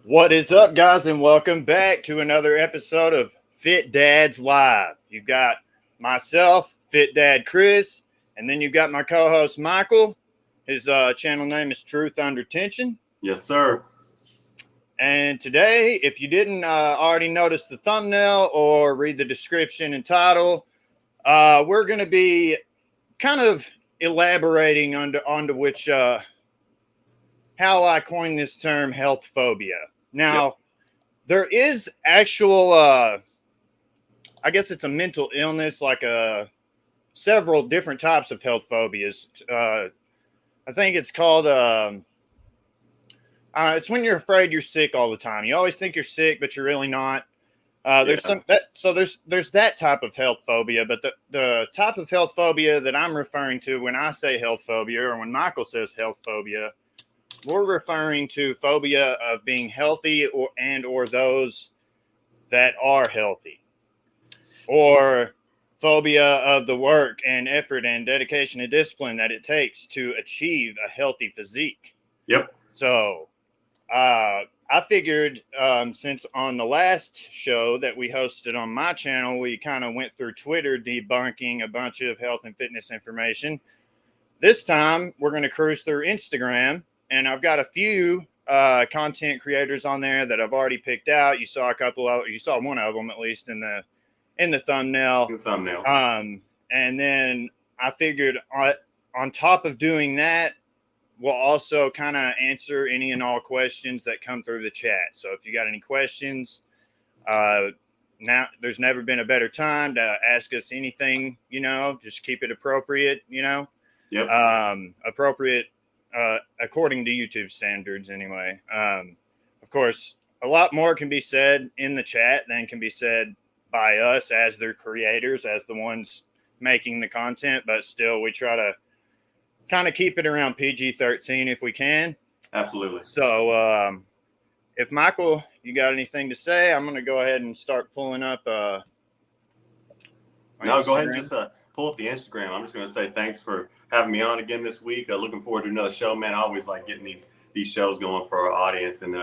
What is up, guys, and welcome back to another episode of Fit Dads Live. You've got myself, Fit Dad Chris, and then you've got my co-host Michael. His channel name is Truth Under Tension. Yes, sir. And today, if you didn't already notice the thumbnail or read the description and title, we're going to be kind of elaborating onto which how I coined this term, health phobia. Now, Yep. there is actual, I guess it's a mental illness, like several different types of health phobias. I think it's called, it's when you're afraid you're sick all the time. You always think you're sick, but you're really not. There's Yeah. there's that type of health phobia, but the type of health phobia that I'm referring to when I say health phobia, or when Michael says health phobia, we're referring to phobia of being healthy or those that are healthy, or phobia of the work and effort and dedication and discipline that it takes to achieve a healthy physique. Yep. So I figured, since on the last show that we hosted on my channel, we kind of went through Twitter debunking a bunch of health and fitness information. This time we're going to cruise through Instagram, and I've got a few content creators on there that I've already picked out. You saw one of them at least in the thumbnail. The thumbnail. And then I figured on top of doing that, we'll also kind of answer any and all questions that come through the chat. So if you got any questions, now there's never been a better time to ask us anything. Just keep it appropriate. Yep. Appropriate according to YouTube standards, anyway. Of course, a lot more can be said in the chat than can be said by us as their creators, as the ones making the content, but still we try to kind of keep it around PG-13 if we can. Absolutely. So if Michael, you got anything to say, I'm going to go ahead and start pulling up No, go ahead and just pull up the Instagram. I'm just going to say thanks for having me on again this week. Looking forward to another show, man. I always like getting these shows going for our audience. And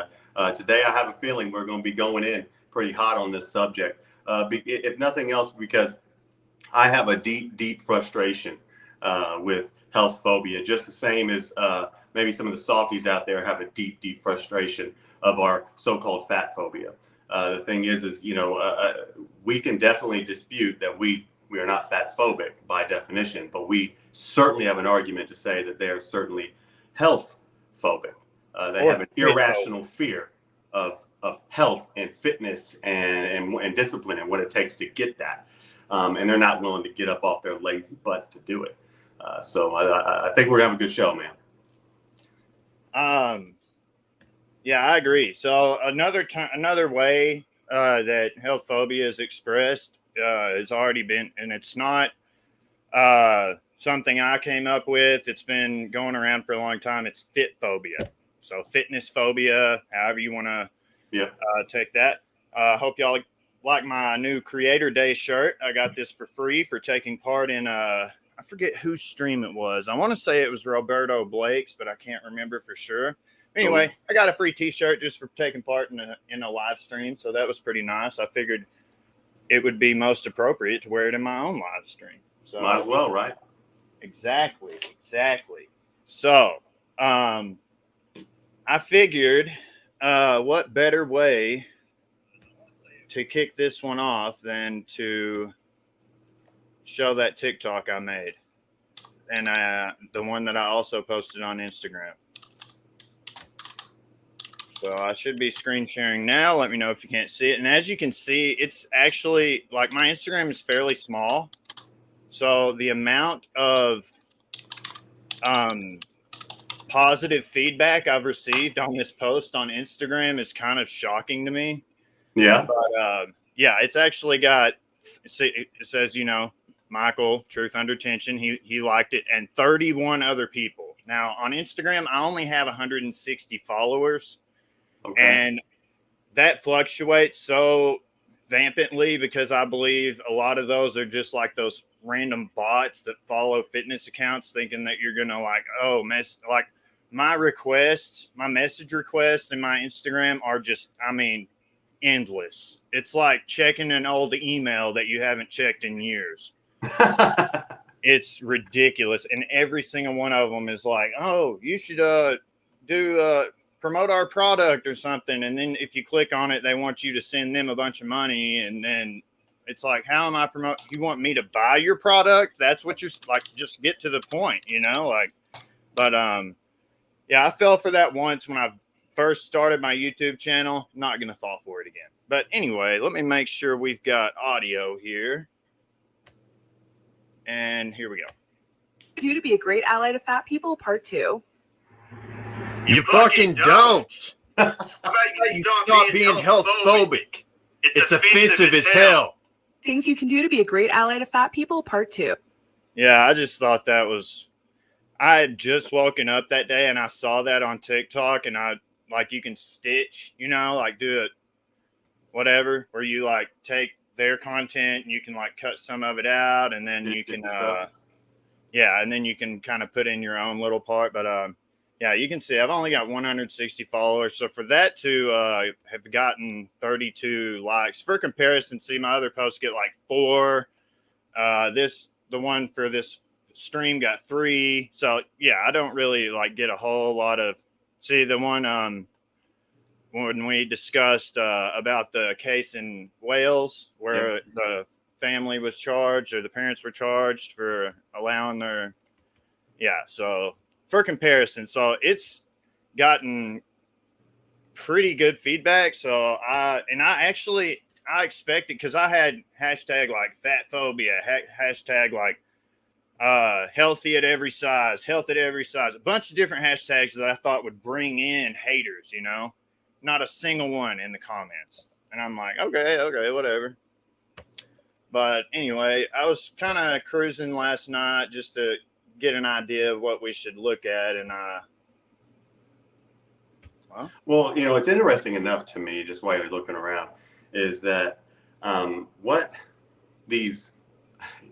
today I have a feeling we're going to be going in pretty hot on this subject. If nothing else, because I have a deep frustration with health phobia, just the same as maybe some of the softies out there have a deep frustration of our so-called fat phobia. The thing is we can definitely dispute that we are not fat phobic by definition, but we certainly have an argument to say that they are certainly health phobic. They have an irrational fear of health and fitness and discipline and what it takes to get that. And they're not willing to get up off their lazy butts to do it. So I think we're going to have a good show, man. Yeah, I agree. So another way that health phobia is expressed has already been, and it's not something I came up with. It's been going around for a long time. It's fit phobia. So fitness phobia, however you want to take that. Hope y'all like my new Creator Day shirt. I got this for free for taking part in I forget whose stream it was. I want to say it was Roberto Blake's, but I can't remember for sure. Anyway, I got a free t-shirt just for taking part in a live stream, so that was pretty nice. I figured it would be most appropriate to wear it in my own live stream. So might as well, right? Exactly. So I figured what better way to kick this one off than to show that TikTok I made, and the one that I also posted on Instagram. So I should be screen sharing now. Let me know if you can't see it. And as you can see, it's actually like my Instagram is fairly small. So the amount of positive feedback I've received on this post on Instagram is kind of shocking to me. Yeah. But it's actually got, it says, Michael, Truth Under Tension, he liked it, and 31 other people. Now, on Instagram, I only have 160 followers, and that fluctuates so vampantly because I believe a lot of those are just like those random bots that follow fitness accounts thinking that you're going to my requests, my message requests and my Instagram are just, I mean, endless. It's like checking an old email that you haven't checked in years. It's ridiculous. And every single one of them is like, oh, you should promote our product or something. And then if you click on it, they want you to send them a bunch of money. And then it's like, how am I promote? You want me to buy your product? That's what you're like, just get to the point, you know, like, but, yeah, I fell for that once when I first started my YouTube channel. Not going to fall for it again. But anyway, let me make sure we've got audio here. And here we go. Do to be a great ally to fat people, part 2. You fucking don't. You stop being health-phobic. It's offensive as hell. Things you can do to be a great ally to fat people, part 2. Yeah, I just thought that was... I had just woken up that day and I saw that on TikTok, and I like, you can stitch, you know, like do it, whatever, where you like take their content and you can like cut some of it out, and then you can, yeah, and then you can kind of put in your own little part. But yeah, you can see I've only got 160 followers. So for that to have gotten 32 likes, for comparison, see my other posts get like 4. The one for this stream got 3. So yeah, I don't really like get a whole lot of, see the one when we discussed about the case in Wales where the family was charged, or the parents were charged for allowing their, yeah, so for comparison, so it's gotten pretty good feedback. So I expected, because I had hashtag like fat phobia, hashtag like healthy at every size, health at every size, a bunch of different hashtags that I thought would bring in haters, you know, not a single one in the comments. And I'm like, okay, whatever. But anyway, I was kind of cruising last night just to get an idea of what we should look at. And well, you know, it's interesting enough to me, just while you're looking around, is that what these,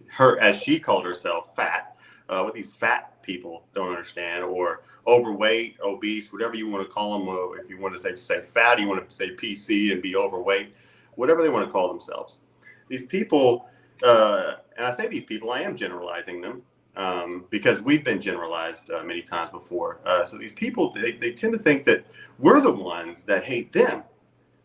her, as she called herself, fat, what these fat people don't understand, or overweight, obese, whatever you want to call them, or if you want to say fat, you want to say PC and be overweight, whatever they want to call themselves. These people, and I say these people, I am generalizing them, because we've been generalized many times before. So these people, they tend to think that we're the ones that hate them,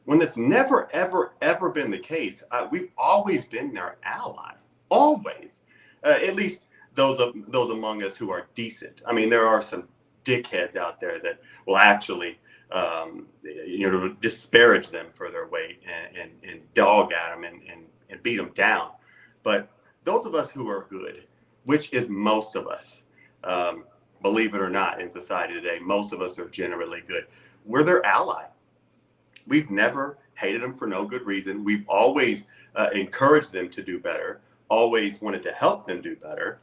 when that's never, ever, ever been the case. We've always been their ally, always. At least those among us who are decent. I mean, there are some dickheads out there that will actually, disparage them for their weight and dog at them and beat them down. But those of us who are good, which is most of us, believe it or not, in society today, most of us are generally good. We're their ally. We've never hated them for no good reason. We've always encouraged them to do better, always wanted to help them do better.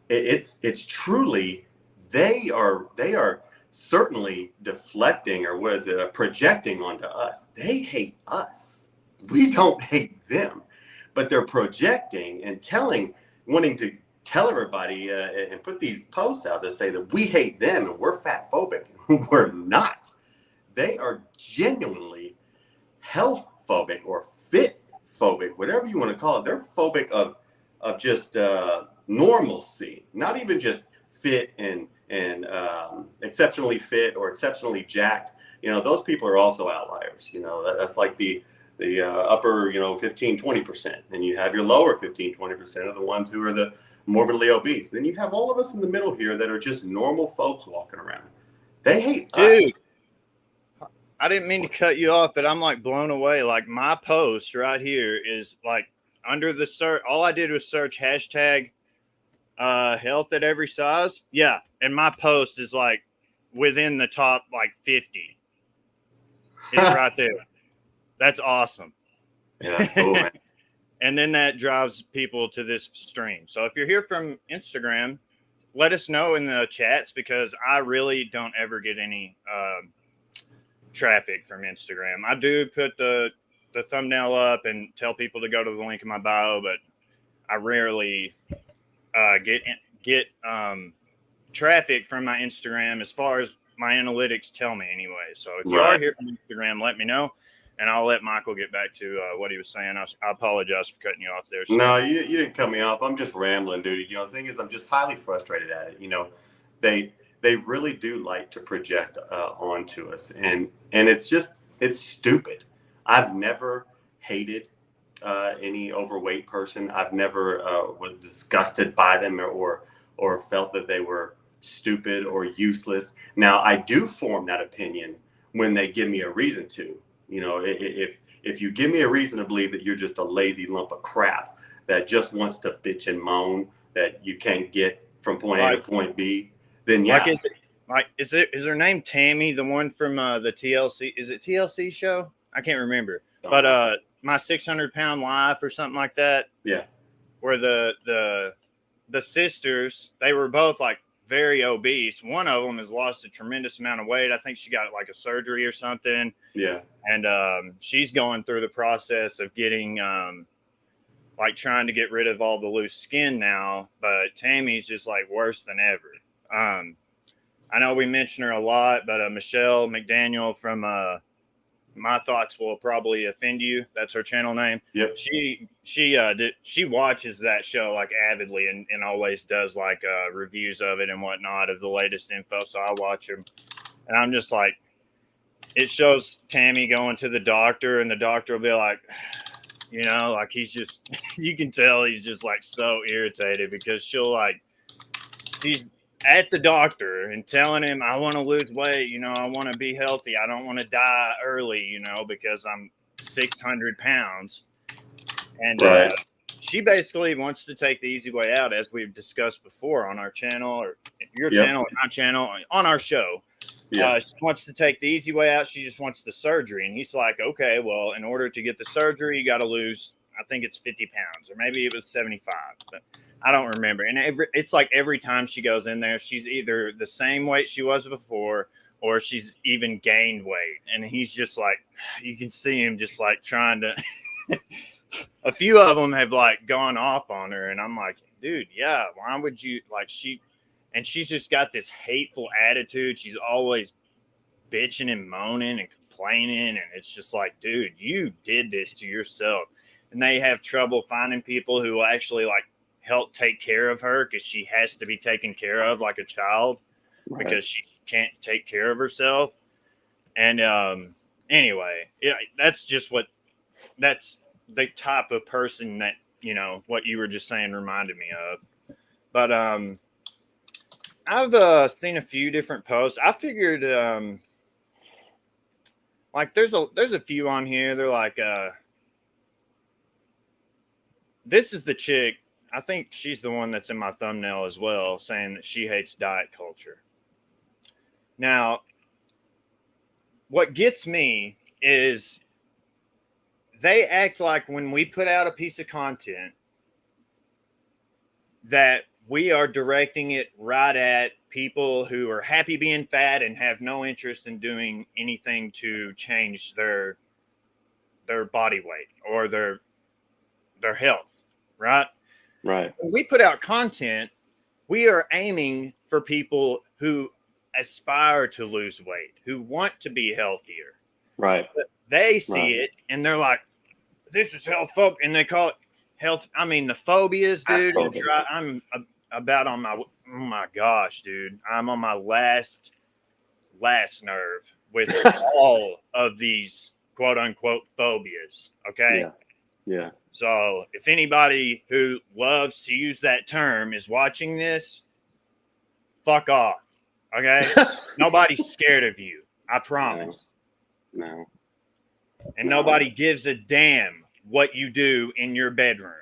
It's truly, they are certainly deflecting, or projecting onto us. They hate us. We don't hate them, but they're projecting and wanting to tell everybody and put these posts out that say that we hate them and we're fat phobic. We're not. They are genuinely health phobic or fit phobic, whatever you want to call it. They're phobic of just normalcy, not even just fit and exceptionally fit or exceptionally jacked. You know, those people are also outliers. You know, that's like the upper, 15, 20%. And you have your lower 15, 20% of the ones who are the morbidly obese. Then you have all of us in the middle here that are just normal folks walking around. They hate us. I didn't mean to cut you off, but I'm like blown away. Like my post right here is like under the search. All I did was search hashtag health at every size. Yeah. And my post is like within the top like 50. It's right there. That's awesome. Yeah, that's cool, man. And then that drives people to this stream. So if you're here from Instagram, let us know in the chats, because I really don't ever get any traffic from Instagram. I do put the thumbnail up and tell people to go to the link in my bio, but I rarely get traffic from my Instagram as far as my analytics tell me anyway. So if you are here from Instagram, let me know, and I'll let Michael get back to what he was saying. I apologize for cutting you off there. So. No, you didn't cut me off. I'm just rambling, dude. The thing is, I'm just highly frustrated at it. They really do like to project onto us, and it's stupid. I've never hated any overweight person. I've never was disgusted by them or felt that they were stupid or useless. Now, I do form that opinion when they give me a reason to. If you give me a reason to believe that you're just a lazy lump of crap that just wants to bitch and moan that you can't get from point A to point B, then yeah. Is her name Tammy, the one from the TLC? Is it TLC show? I can't remember. But My 600-Pound Life or something like that. Yeah. Where the sisters, they were both like very obese. One of them has lost a tremendous amount of weight. I think she got like a surgery or something. Yeah. And she's going through the process of getting like trying to get rid of all the loose skin now. But Tammy's just like worse than ever. I know we mention her a lot, but Michelle McDaniel from My Thoughts Will Probably Offend You. That's her channel name. Yep. She watches that show like avidly and always does like reviews of it and whatnot of the latest info. So I watch them, and I'm just like, it shows Tammy going to the doctor, and the doctor will be like, like he's just, you can tell he's just like so irritated because she's at the doctor and telling him, I want to lose weight, I want to be healthy. I don't want to die early, because I'm 600 pounds. And she basically wants to take the easy way out, as we've discussed before on our channel, or your channel, or my channel, on our show. Yeah. She wants to take the easy way out. She just wants the surgery. And he's like, okay, well, in order to get the surgery, you got to lose, I think it's 50 pounds, or maybe it was 75, but I don't remember. And it's like every time she goes in there, she's either the same weight she was before, or she's even gained weight. And he's just like, you can see him just like trying to, a few of them have like gone off on her. And I'm like, dude, yeah, why would you and she's just got this hateful attitude. She's always bitching and moaning and complaining. And it's just like, dude, you did this to yourself. And they have trouble finding people who will actually like help take care of her, because she has to be taken care of like a child, because she can't take care of herself. And anyway, that's the type of person that, what you were just saying reminded me of. But I've seen a few different posts. I figured like there's a few on here. They're like, this is the chick. I think she's the one that's in my thumbnail as well, saying that she hates diet culture. Now, what gets me is they act like when we put out a piece of content that we are directing it right at people who are happy being fat and have no interest in doing anything to change their body weight or their health, right? Right. When we put out content, we are aiming for people who aspire to lose weight, who want to be healthier. Right. But they see it and they're like, this is health-phobia, and they call it health. I mean, the phobias, dude. I'm about on my, oh my gosh, dude. I'm on my last nerve with all of these quote unquote phobias. Okay. Yeah. So if anybody who loves to use that term is watching this, fuck off. Okay. Nobody's scared of you. I promise. No. And nobody gives a damn what you do in your bedroom.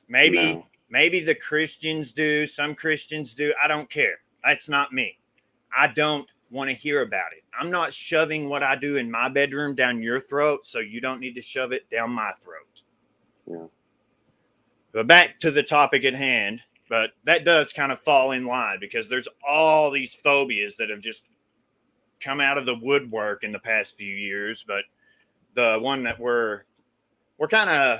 Maybe the Christians do. Some Christians do. I don't care. That's not me. I don't want to hear about it. I'm not shoving what I do in my bedroom down your throat, so you don't need to shove it down my throat. Yeah. But back to the topic at hand. But that does kind of fall in line, because there's all these phobias that have just come out of the woodwork in the past few years. But the one that we're kind of,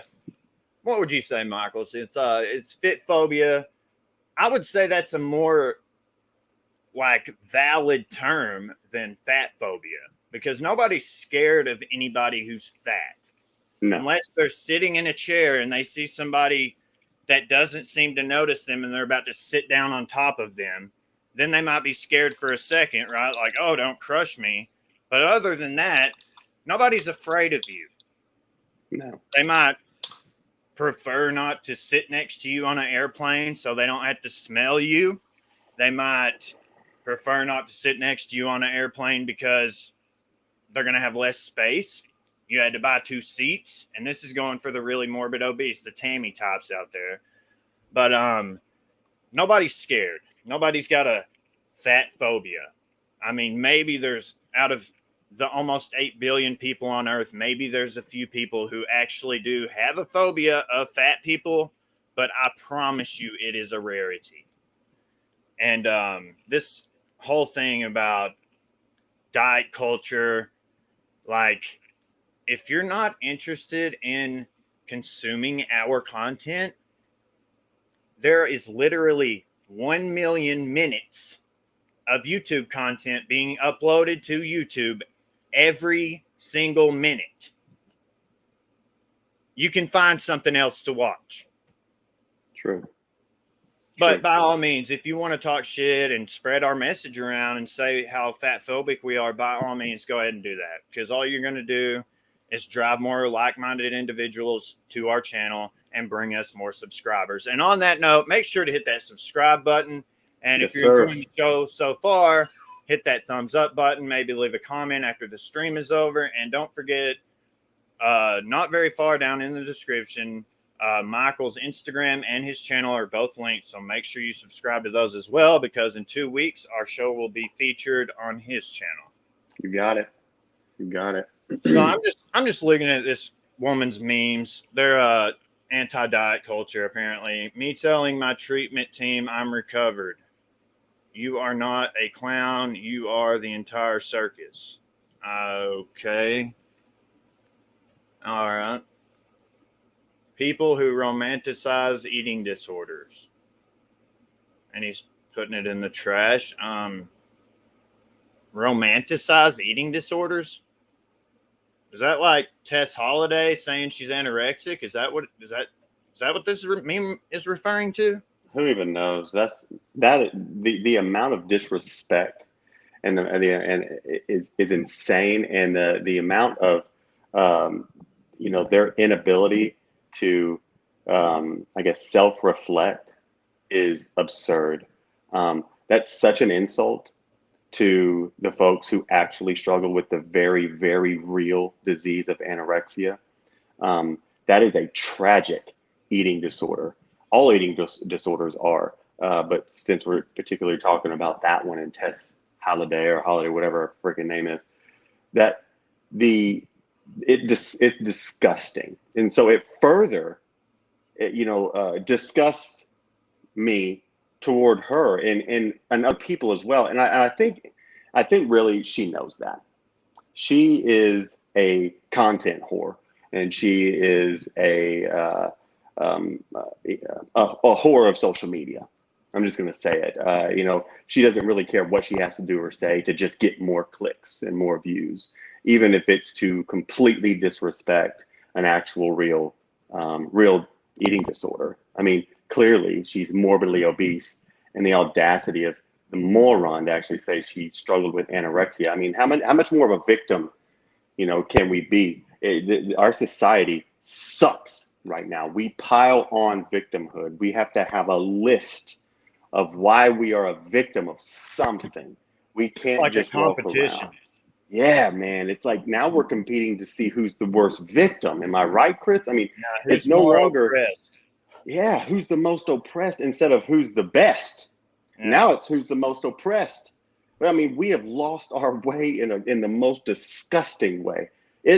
what would you say, Michael? It's fit phobia. I would say that's a more like valid term than fat phobia, because nobody's scared of anybody who's fat. No. Unless they're sitting in a chair and they see somebody that doesn't seem to notice them and they're about to sit down on top of them, then they might be scared for a second, right? Like, oh, don't crush me. But other than that, nobody's afraid of you. No. They might prefer not to sit next to you on an airplane so they don't have to smell you. They might prefer not to sit next to you on an airplane because they're going to have less space. You had to buy 2 seats, and this is going for the really morbid obese, the Tammy types out there. But nobody's scared. Nobody's got a fat phobia. I mean, maybe there's, out of the almost 8 billion people on Earth, maybe there's a few people who actually do have a phobia of fat people, but I promise you it is a rarity. And this whole thing about diet culture, like, if you're not interested in consuming our content, there is literally 1 million minutes of YouTube content being uploaded to YouTube every single minute. You can find something else to watch. True. But by all means, if you want to talk shit and spread our message around and say how fat phobic we are, by all means, go ahead and do that. Because all you're going to do is drive more like-minded individuals to our channel and bring us more subscribers. And on that note, make sure to hit that subscribe button. And if you're enjoying the show so far, hit that thumbs up button. Maybe leave a comment after the stream is over. And don't forget, not very far down in the description, Michael's Instagram and his channel are both linked, so make sure you subscribe to those as well, because in 2 weeks our show will be featured on his channel. You got it. You got it. So I'm just looking at this woman's memes. They're anti-diet culture apparently. Me telling my treatment team I'm recovered. You are not a clown. You are the entire circus. Okay. All right. People who romanticize eating disorders. And he's putting it in the trash. Romanticize eating disorders? Is that like Tess Holliday saying she's anorexic? Is that what this meme is referring to? Who even knows? The amount of disrespect and is insane, and the amount of their inability to I guess self-reflect is absurd. That's such an insult to the folks who actually struggle with the very, very real disease of anorexia. That is a tragic eating disorder. All eating disorders are, but since we're particularly talking about that one, and Tess Holliday, whatever her freaking name is, it's disgusting. And so it further, disgusts me toward her and other people as well. And I think really she knows that. She is a content whore, and she is a whore of social media. I'm just going to say it. She doesn't really care what she has to do or say to just get more clicks and more views, even if it's to completely disrespect an actual real eating disorder. I mean, clearly she's morbidly obese, and the audacity of the moron to actually say she struggled with anorexia. I mean, how much more of a victim, can we be? Our society sucks right now. We pile on victimhood. We have to have a list of why we are a victim of something. We can't like just a competition. Walk around. Yeah, man. It's like now we're competing to see who's the worst victim. Am I right, Chris? I mean, it's no longer oppressed. Yeah, who's the most oppressed instead of who's the best. Yeah. Now it's who's the most oppressed. But I mean, we have lost our way in the most disgusting way.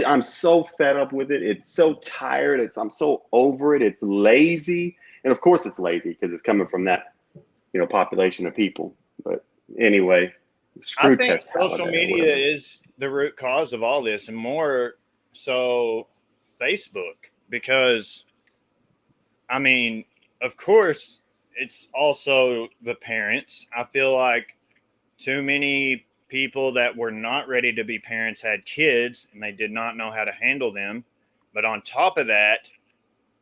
I'm so fed up with it. It's so tired. I'm so over it. It's lazy. And of course it's lazy because it's coming from that, population of people. But anyway, I think social media is the root cause of all this, and more so Facebook, because I mean, of course, it's also the parents. I feel like too many people that were not ready to be parents had kids and they did not know how to handle them. But on top of that,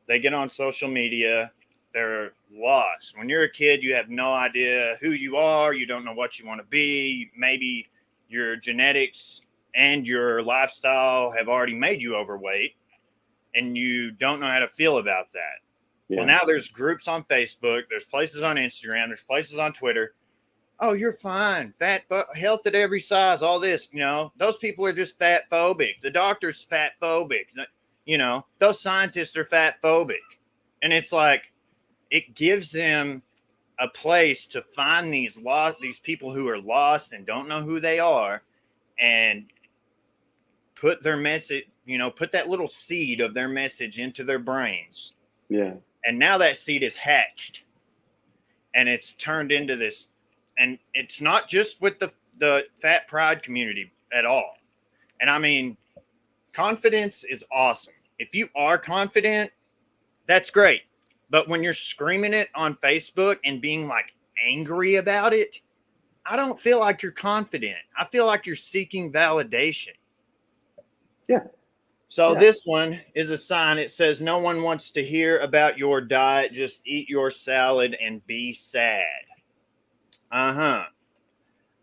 they get on social media, they're lost. When you're a kid, you have no idea who you are. You don't know what you want to be. Maybe your genetics and your lifestyle have already made you overweight and you don't know how to feel about that. Yeah. Well, now there's groups on Facebook, there's places on Instagram, there's places on Twitter. Oh, you're fine. Health at every size, all this, those people are just fat phobic. The doctor's fat phobic. Those scientists are fat phobic. And it's like, it gives them a place to find these people who are lost and don't know who they are and put their message, put that little seed of their message into their brains. Yeah. And now that seed is hatched and it's turned into this. And it's not just with the fat pride community at all. And I mean, confidence is awesome. If you are confident, that's great. But when you're screaming it on Facebook and being like angry about it, I don't feel like you're confident. I feel like you're seeking validation. Yeah. So this one is a sign. It says, no one wants to hear about your diet. Just eat your salad and be sad.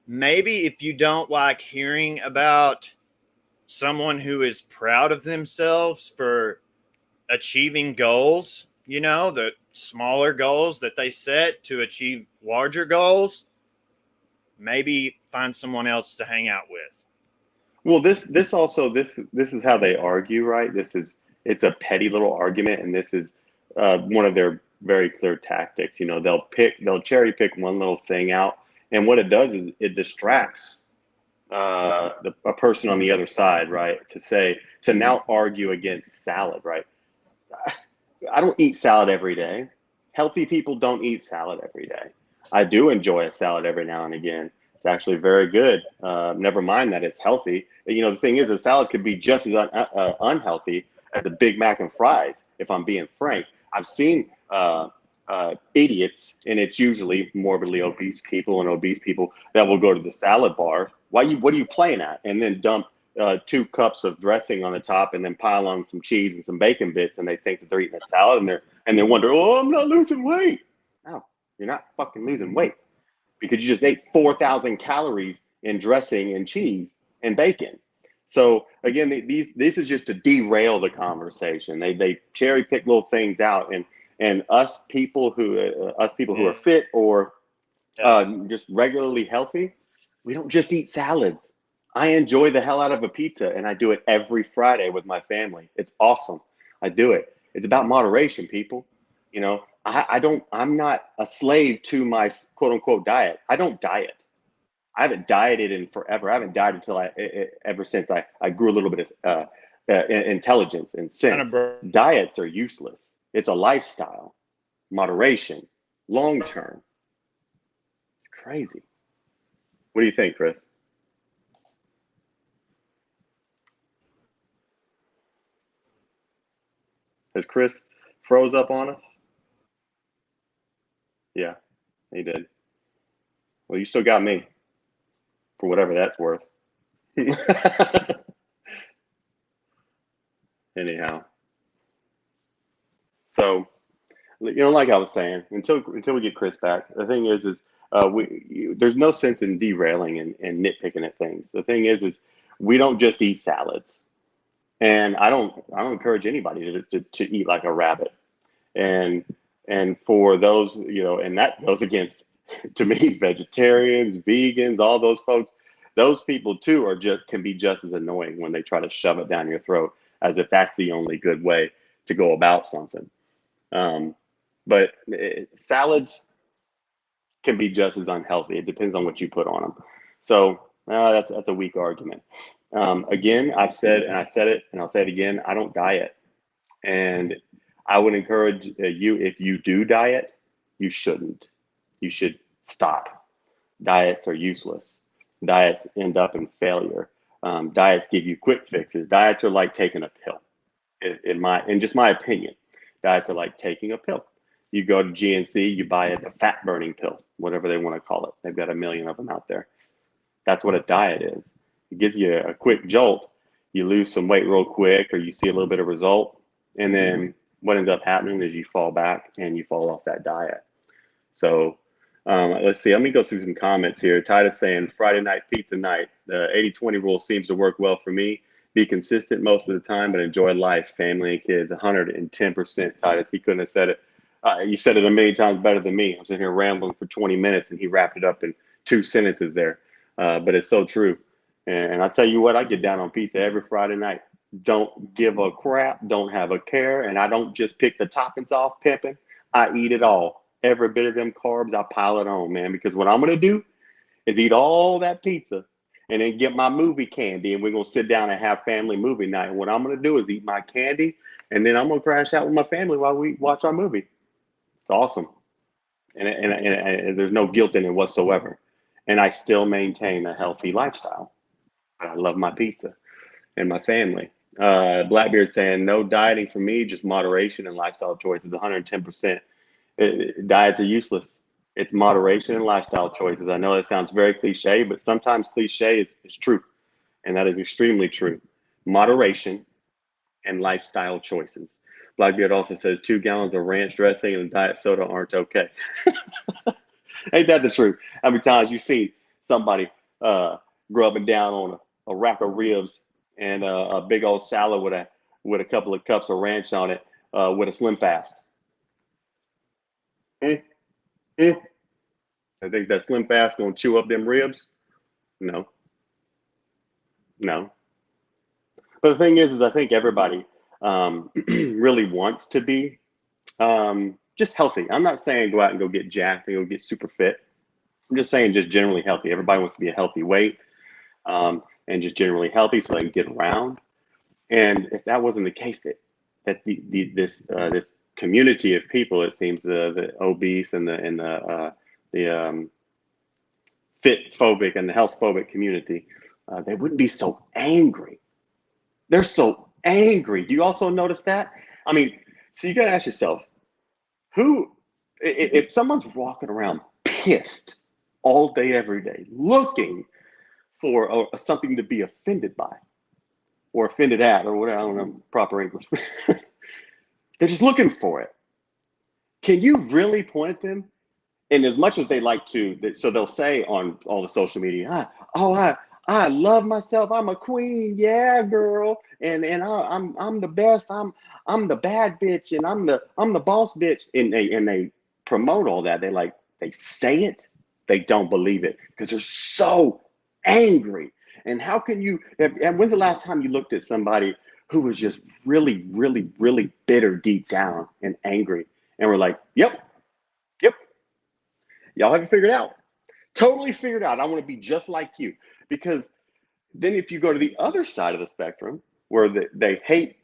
Maybe if you don't like hearing about someone who is proud of themselves for achieving goals, the smaller goals that they set to achieve larger goals, maybe find someone else to hang out with. Well, this is how they argue, right? It's a petty little argument, and this is one of their very clear tactics. They'll cherry pick one little thing out, and what it does is it distracts a person on the other side, right? To now argue against salad, right? I don't eat salad every day. Healthy people don't eat salad every day. I do enjoy a salad every now and again. It's actually very good. Never mind that it's healthy. The thing is, a salad could be just as unhealthy as a Big Mac and fries, if I'm being frank. I've seen idiots, and it's usually morbidly obese people that will go to the salad bar. What are you playing at? And then dump 2 cups of dressing on the top and then pile on some cheese and some bacon bits, and they think that they're eating a salad, and they wonder, oh, I'm not losing weight. No, you're not fucking losing weight because you just ate 4,000 calories in dressing and cheese and bacon. So again, this is just to derail the conversation. They cherry pick little things out, and us people who are fit or just regularly healthy, we don't just eat salads. I enjoy the hell out of a pizza, and I do it every Friday with my family. It's awesome. I do it. It's about moderation, people. I'm not a slave to my quote unquote diet. I don't diet. I haven't dieted in forever. I haven't dieted ever since I grew a little bit of intelligence and sense. Diets are useless. It's a lifestyle. Moderation, long term. It's crazy. What do you think, Chris? Has Chris froze up on us? Yeah, he did. Well, you still got me, for whatever that's worth. Anyhow. So, like I was saying, until we get Chris back, the thing is there's no sense in derailing and nitpicking at things. The thing is we don't just eat salads. And I don't encourage anybody to eat like a rabbit. And for those, and that goes against, to me, vegetarians, vegans, all those folks, those people too can be just as annoying when they try to shove it down your throat as if that's the only good way to go about something. But salads can be just as unhealthy. It depends on what you put on them. So that's a weak argument. Again, I've said, and I said it, and I'll say it again, I don't diet. And I would encourage you, if you do diet, you shouldn't. You should stop. Diets are useless. Diets end up in failure. Diets give you quick fixes. Diets are like taking a pill. In just my opinion, diets are like taking a pill. You go to GNC, you buy a fat burning pill, whatever they want to call it. They've got a million of them out there. That's what a diet is. It gives you a quick jolt. You lose some weight real quick, or you see a little bit of result. And then what ends up happening is you fall back and you fall off that diet. So let's see. Let me go through some comments here. Titus saying Friday night pizza night. The 80-20 rule seems to work well for me. Be consistent most of the time, but enjoy life, family, and kids. 110%, Titus. He couldn't have said it. You said it a million times better than me. I'm sitting here rambling for 20 minutes, and he wrapped it up in 2 sentences there. But it's so true. And I tell you what, I get down on pizza every Friday night. Don't give a crap. Don't have a care. And I don't just pick the toppings off, pimping. I eat it all. Every bit of them carbs, I pile it on, man. Because what I'm going to do is eat all that pizza and then get my movie candy. And we're going to sit down and have family movie night. And what I'm going to do is eat my candy. And then I'm going to crash out with my family while we watch our movie. It's awesome. And there's no guilt in it whatsoever. And I still maintain a healthy lifestyle. I love my pizza and my family. Blackbeard saying, no dieting for me, just moderation and lifestyle choices, 110%. Diets are useless. It's moderation and lifestyle choices. I know that sounds very cliche, but sometimes cliche is true. And that is extremely true. Moderation and lifestyle choices. Blackbeard also says 2 gallons of ranch dressing and diet soda aren't okay. Ain't that the truth? How many times you've seen somebody grubbing down on a rack of ribs and a big old salad with a couple of cups of ranch on it with a Slim Fast? I think that Slim Fast gonna chew up them ribs? No. But the thing is I think everybody really wants to be just healthy. I'm not saying go out and go get jacked and go get super fit. I'm just saying just generally healthy. Everybody wants to be a healthy weight and just generally healthy so they can get around. And if that wasn't the case, that this community of people, it seems the obese and the fit phobic and the health phobic community, they wouldn't be so angry. They're so angry. Do you also notice that? I mean, so you got to ask yourself, if someone's walking around pissed all day, every day, looking for something to be offended by or offended at or whatever, I don't know, proper English. They're just looking for it. Can you really point at them? And as much as they like to, so they'll say on all the social media, I love myself. I'm a queen. Yeah, girl. And I'm the best. I'm the bad bitch. And I'm the boss bitch. And they promote all that. They say it. They don't believe it because they're so angry. And how can you, and when's the last time you looked at somebody who was just really, really, really bitter deep down and angry and were like, yep, y'all have it figured out. Totally figured out. I want to be just like you. Because then if you go to the other side of the spectrum where they hate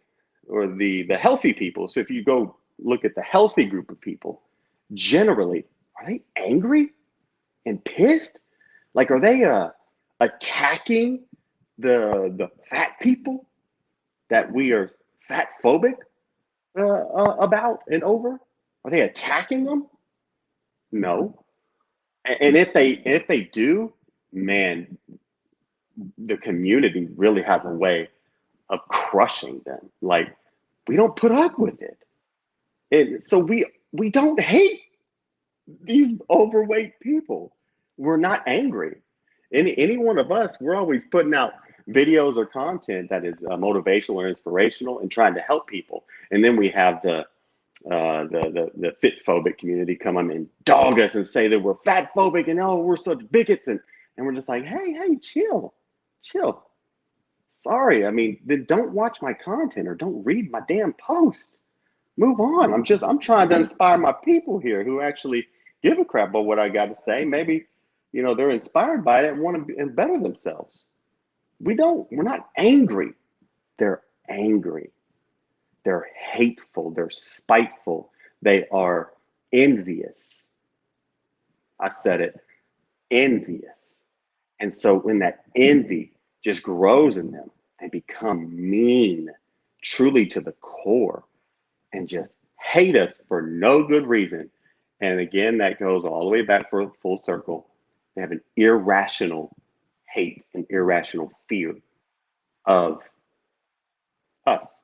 or the healthy people. So if you go look at the healthy group of people, generally, are they angry and pissed? Like, are they attacking the fat people that we are fat phobic about and over? Are they attacking them? No. And if they do, man, the community really has a way of crushing them. Like, we don't put up with it. And so we don't hate these overweight people. We're not angry. Any one of us, we're always putting out videos or content that is motivational or inspirational and trying to help people. And then we have the fit phobic community come on and dog us and say that we're fat phobic and we're such bigots and we're just like, hey, chill. Sorry, I mean, then don't watch my content or don't read my damn post. Move on. I'm trying to inspire my people here who actually give a crap about what I got to say. Maybe, they're inspired by it and want to better themselves. We're not angry. They're angry. They're hateful. They're spiteful. They are envious. I said it, envious. And so when that envy just grows in them, they become mean, truly to the core, and just hate us for no good reason. And again, that goes all the way back for full circle. They have an irrational hate and irrational fear of us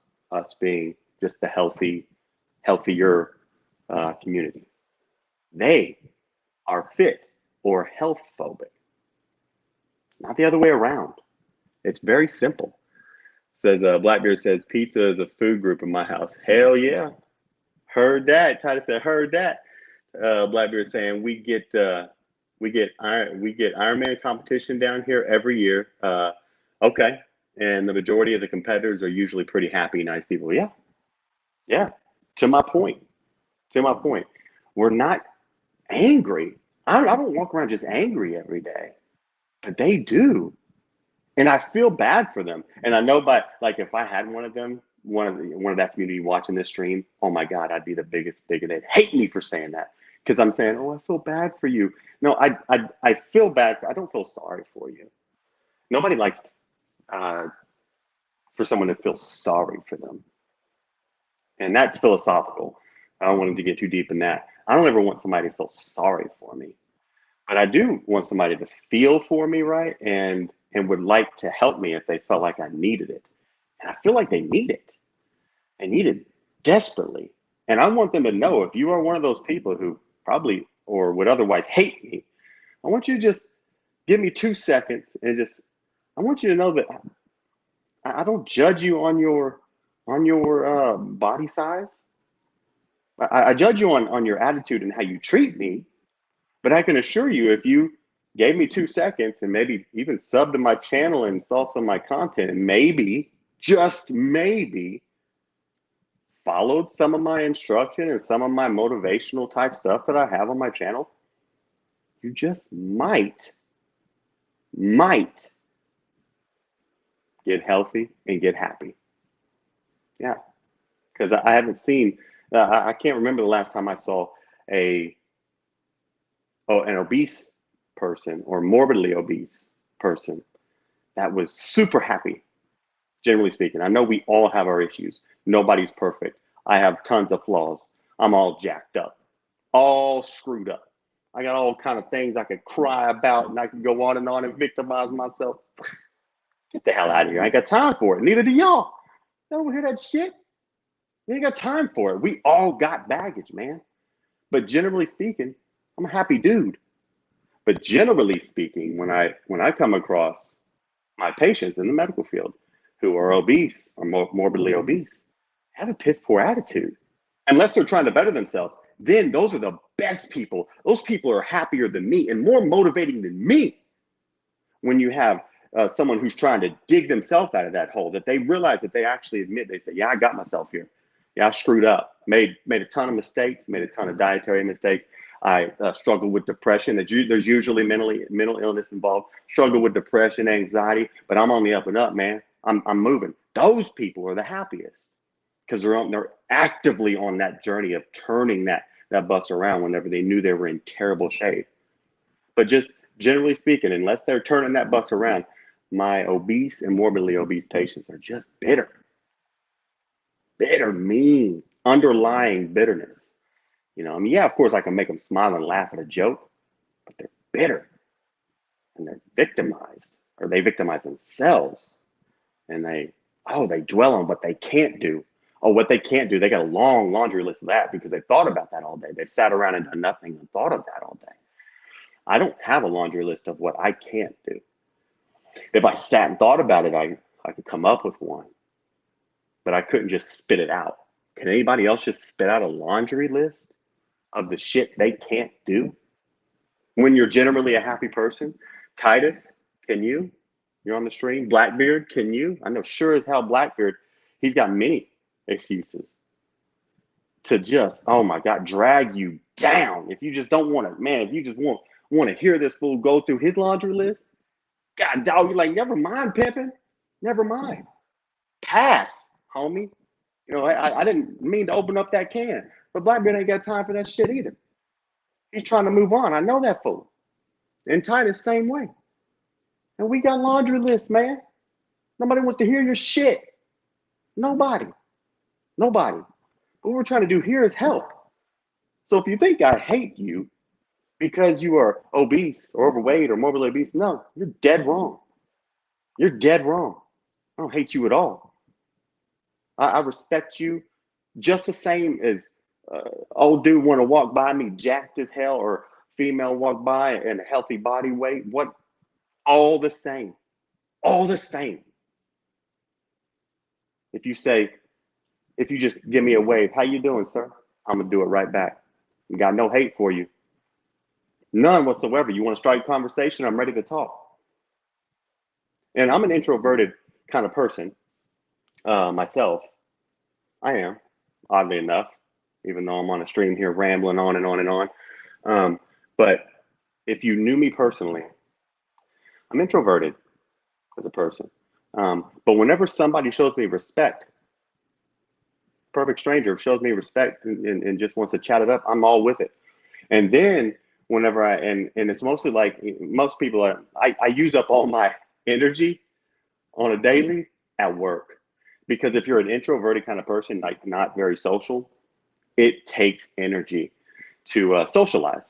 being just the healthier community. They are fit or health phobic, not the other way around. It's very simple. Says Blackbeard says pizza is a food group in my house. Hell yeah, heard that. Titus said heard that. Blackbeard saying we get Ironman competition down here every year. Okay, and the majority of the competitors are usually pretty happy, nice people. Yeah. To my point, we're not angry. I don't walk around just angry every day, but they do. And I feel bad for them. And I know, but like if I had one of that community watching this stream, oh my God, I'd be the biggest bigot. They'd hate me for saying that because I'm saying, oh, I feel bad for you. No, I feel bad. I don't feel sorry for you. Nobody likes for someone to feel sorry for them. And that's philosophical. I don't want them to get too deep in that. I don't ever want somebody to feel sorry for me, but I do want somebody to feel for me, right? And would like to help me if they felt like I needed it. And I feel like they need it. They need it desperately. And I want them to know if you are one of those people who probably or would otherwise hate me, I want you to just give me 2 seconds and I want you to know that I don't judge you on your body size. I judge you on your attitude and how you treat me. But I can assure you, if you gave me 2 seconds and maybe even subbed to my channel and saw some of my content and maybe, just maybe, followed some of my instruction and some of my motivational type stuff that I have on my channel, you just might get healthy and get happy. Yeah, because I haven't seen, I can't remember the last time I saw an obese person or morbidly obese person that was super happy, generally speaking. I know we all have our issues. Nobody's perfect. I have tons of flaws. I'm all jacked up, all screwed up. I got all kind of things I could cry about and I could go on and victimize myself. Get the hell out of here. I ain't got time for it. Neither do y'all. Y'all don't hear that shit. You ain't got time for it. We all got baggage, man. But generally speaking, I'm a happy dude. But generally speaking, when I come across my patients in the medical field who are obese or morbidly obese, have a piss poor attitude. Unless they're trying to better themselves, then those are the best people. Those people are happier than me and more motivating than me. When you have someone who's trying to dig themselves out of that hole, that they realize that they actually admit, they say, yeah, I got myself here. Yeah, I screwed up, made a ton of mistakes, made a ton of dietary mistakes. I struggle with depression. There's usually mental illness involved. Struggle with depression, anxiety, but I'm on the up and up, man. I'm moving. Those people are the happiest because they're actively on that journey of turning that bus around whenever they knew they were in terrible shape. But just generally speaking, unless they're turning that bus around, my obese and morbidly obese patients are just bitter, mean, underlying bitterness. You know, I mean, yeah, of course I can make them smile and laugh at a joke, but they're bitter and they're victimized, or they victimize themselves, and they dwell on what they can't do. Oh, what they can't do, they got a long laundry list of that because they've thought about that all day. They've sat around and done nothing and thought of that all day. I don't have a laundry list of what I can't do. If I sat and thought about it, I could come up with one, but I couldn't just spit it out. Can anybody else just spit out a laundry list of the shit they can't do when you're generally a happy person? Titus, can you? You're on the stream. Blackbeard, can you? I know sure as hell Blackbeard, he's got many excuses to just, oh my God, drag you down. If you just don't want to, man, if you just want to hear this fool go through his laundry list, God, dog, you're like, never mind, pimping. Never mind. Pass, homie. You know, I didn't mean to open up that can, but Blackbeard ain't got time for that shit either. He's trying to move on. I know that fool. And Titus, same way. And we got laundry lists, man. Nobody wants to hear your shit. Nobody. What we're trying to do here is help. So if you think I hate you because you are obese or overweight or morbidly obese. No, you're dead wrong. You're dead wrong. I don't hate you at all. I respect you just the same as old dude want to walk by me jacked as hell, or female walk by in a healthy body weight. What? All the same. All the same. If you just give me a wave, how you doing, sir? I'm gonna do it right back. We got no hate for you. None whatsoever. You want to strike conversation? I'm ready to talk. And I'm an introverted kind of person myself. I am, oddly enough, even though I'm on a stream here rambling on and on and on. But if you knew me personally, I'm introverted as a person. But whenever somebody shows me respect, perfect stranger shows me respect and just wants to chat it up, I'm all with it. And then whenever and it's mostly like most people I use up all my energy on a daily at work. Because if you're an introverted kind of person, like not very social, it takes energy to socialize,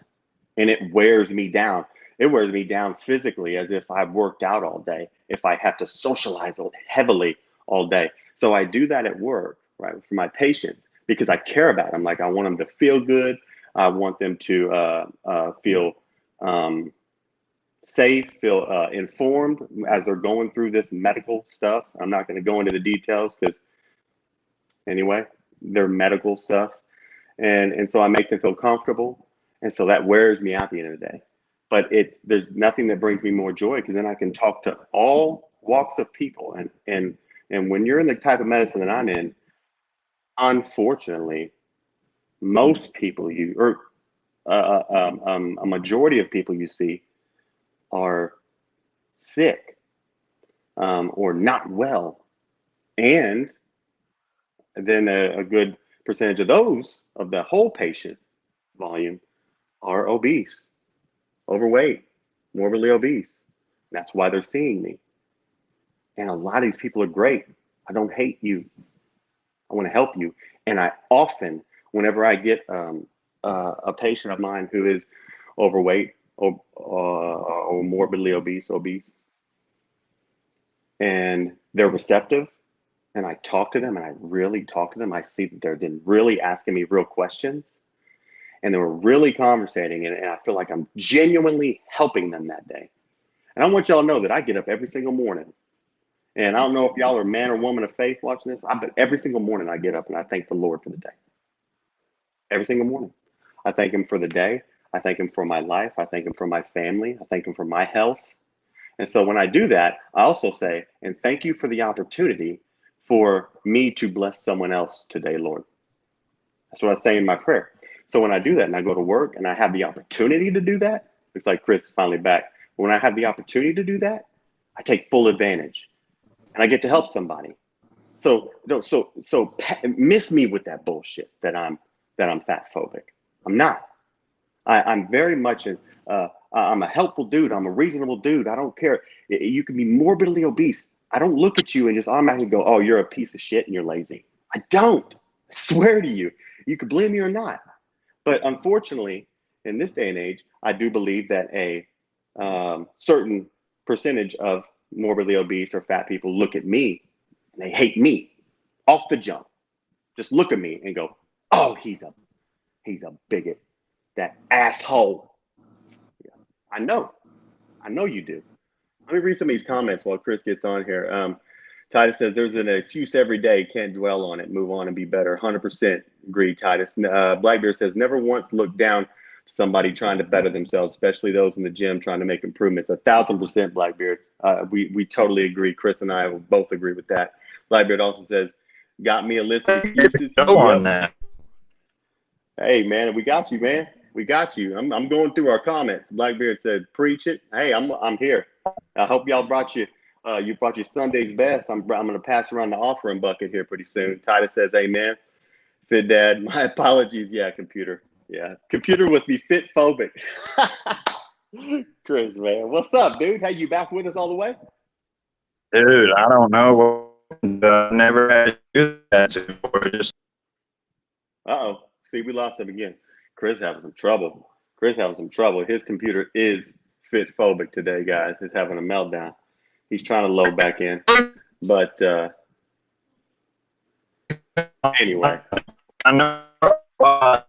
and it wears me down. It wears me down physically, as if I've worked out all day, if I have to socialize heavily all day. So I do that at work, right, for my patients, because I care about them. Like, I want them to feel good. I want them to feel safe, feel informed as they're going through this medical stuff. I'm not going to go into the details because, anyway, they're medical stuff. And so I make them feel comfortable. And so that wears me out at the end of the day. But there's nothing that brings me more joy, because then I can talk to all walks of people. And when you're in the type of medicine that I'm in, unfortunately, most people a majority of people you see are sick or not well. And then a good percentage of those, of the whole patient volume, are obese, overweight, morbidly obese. That's why they're seeing me. And a lot of these people are great. I don't hate you. I want to help you. And I often, whenever I get a patient of mine who is overweight or morbidly obese, and they're receptive, and I talk to them, and I really talk to them, I see that they're then really asking me real questions, and they were really conversating, and I feel like I'm genuinely helping them that day. And I want y'all to know that I get up every single morning, and I don't know if y'all are man or woman of faith watching this, but every single morning I get up and I thank the Lord for the day. Every single morning. I thank him for the day. I thank him for my life. I thank him for my family. I thank him for my health. And so when I do that, I also say, and thank you for the opportunity for me to bless someone else today, Lord. That's what I say in my prayer. So when I do that and I go to work and I have the opportunity to do that, it's like Chris is finally back. When I have the opportunity to do that, I take full advantage and I get to help somebody. So miss me with that bullshit that I'm fat phobic. I'm not. I'm very much I'm a helpful dude. I'm a reasonable dude. I don't care. You can be morbidly obese. I don't look at you and just automatically go, oh, you're a piece of shit and you're lazy. I don't. I swear to you. You can believe me or not. But unfortunately, in this day and age, I do believe that a certain percentage of morbidly obese or fat people look at me and they hate me off the jump. Just look at me and go, oh, he's a bigot. That asshole. Yeah, I know you do. Let me read some of these comments while Chris gets on here. Titus says, there's an excuse every day. Can't dwell on it. Move on and be better. 100% agree, Titus. Blackbeard says, never once look down to somebody trying to better themselves, especially those in the gym trying to make improvements. 1,000%, Blackbeard. We totally agree. Chris and I will both agree with that. Blackbeard also says, got me a list of excuses. Go on that. Hey, man, we got you, man. We got you. I'm going through our comments. Blackbeard said, preach it. Hey, I'm here. I hope y'all brought you brought your Sunday's best. I'm going to pass around the offering bucket here pretty soon. Titus says, amen. Fit Dad, my apologies. Yeah, computer. Yeah, computer was the fit phobic. Chris, man, what's up, dude? Hey, you back with us all the way? Dude, I don't know. Never had to do that before. Just Uh-oh. See, we lost him again. Chris having some trouble. Chris having some trouble. His computer is fit-phobic today, guys. He's having a meltdown. He's trying to load back in. But anyway. I know. I'm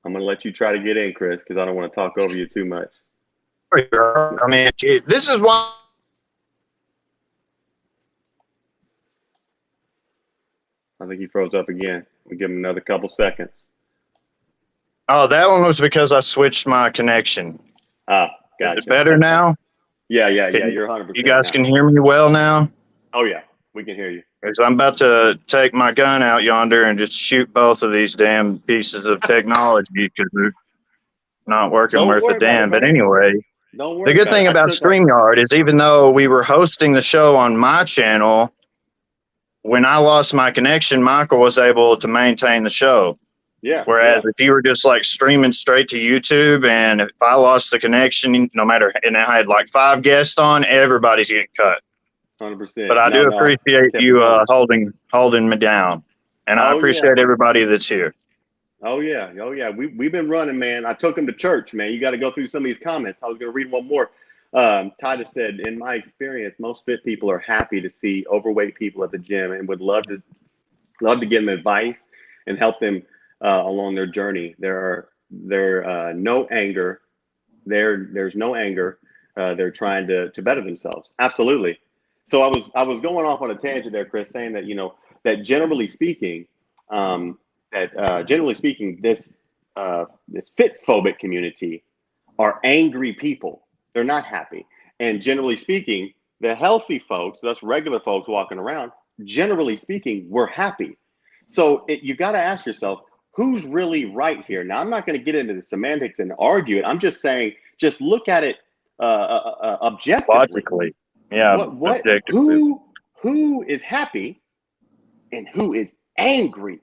going to let you try to get in, Chris, because I don't want to talk over you too much. I mean, this is why. I think he froze up again. We'll give him another couple seconds. Oh, that one was because I switched my connection. Ah, gotcha. Is it better now? Yeah. You're 100%. You guys now. can hear me well now? Oh, yeah. We can hear you. Because I'm about to take my gun out yonder and just shoot both of these damn pieces of technology because they're not working worth a damn. But anyway, the good thing about StreamYard is even though we were hosting the show on my channel, when I lost my connection, Michael was able to maintain the show. Yeah. Whereas if you were just like streaming straight to YouTube and if I lost the connection, no matter, and I had like 5 guests on, everybody's getting cut. 100%. But I do appreciate you holding me down, and I appreciate everybody that's here. Oh yeah. We've been running, man. I took him to church, man. You got to go through some of these comments. I was going to read one more. Titus said, in my experience, most fit people are happy to see overweight people at the gym and would love to give them advice and help them along their journey. There's no anger. There's no anger. They're trying to better themselves. Absolutely. So I was going off on a tangent there, Chris, saying that, that generally speaking, this fit phobic community are angry people. They're not happy. And generally speaking, the healthy folks, that's regular folks walking around, generally speaking, we're happy. So you got to ask yourself, who's really right here? Now, I'm not going to get into the semantics and argue it. I'm just saying, just look at it objectively. Logically. Yeah. Who is happy and who is angry?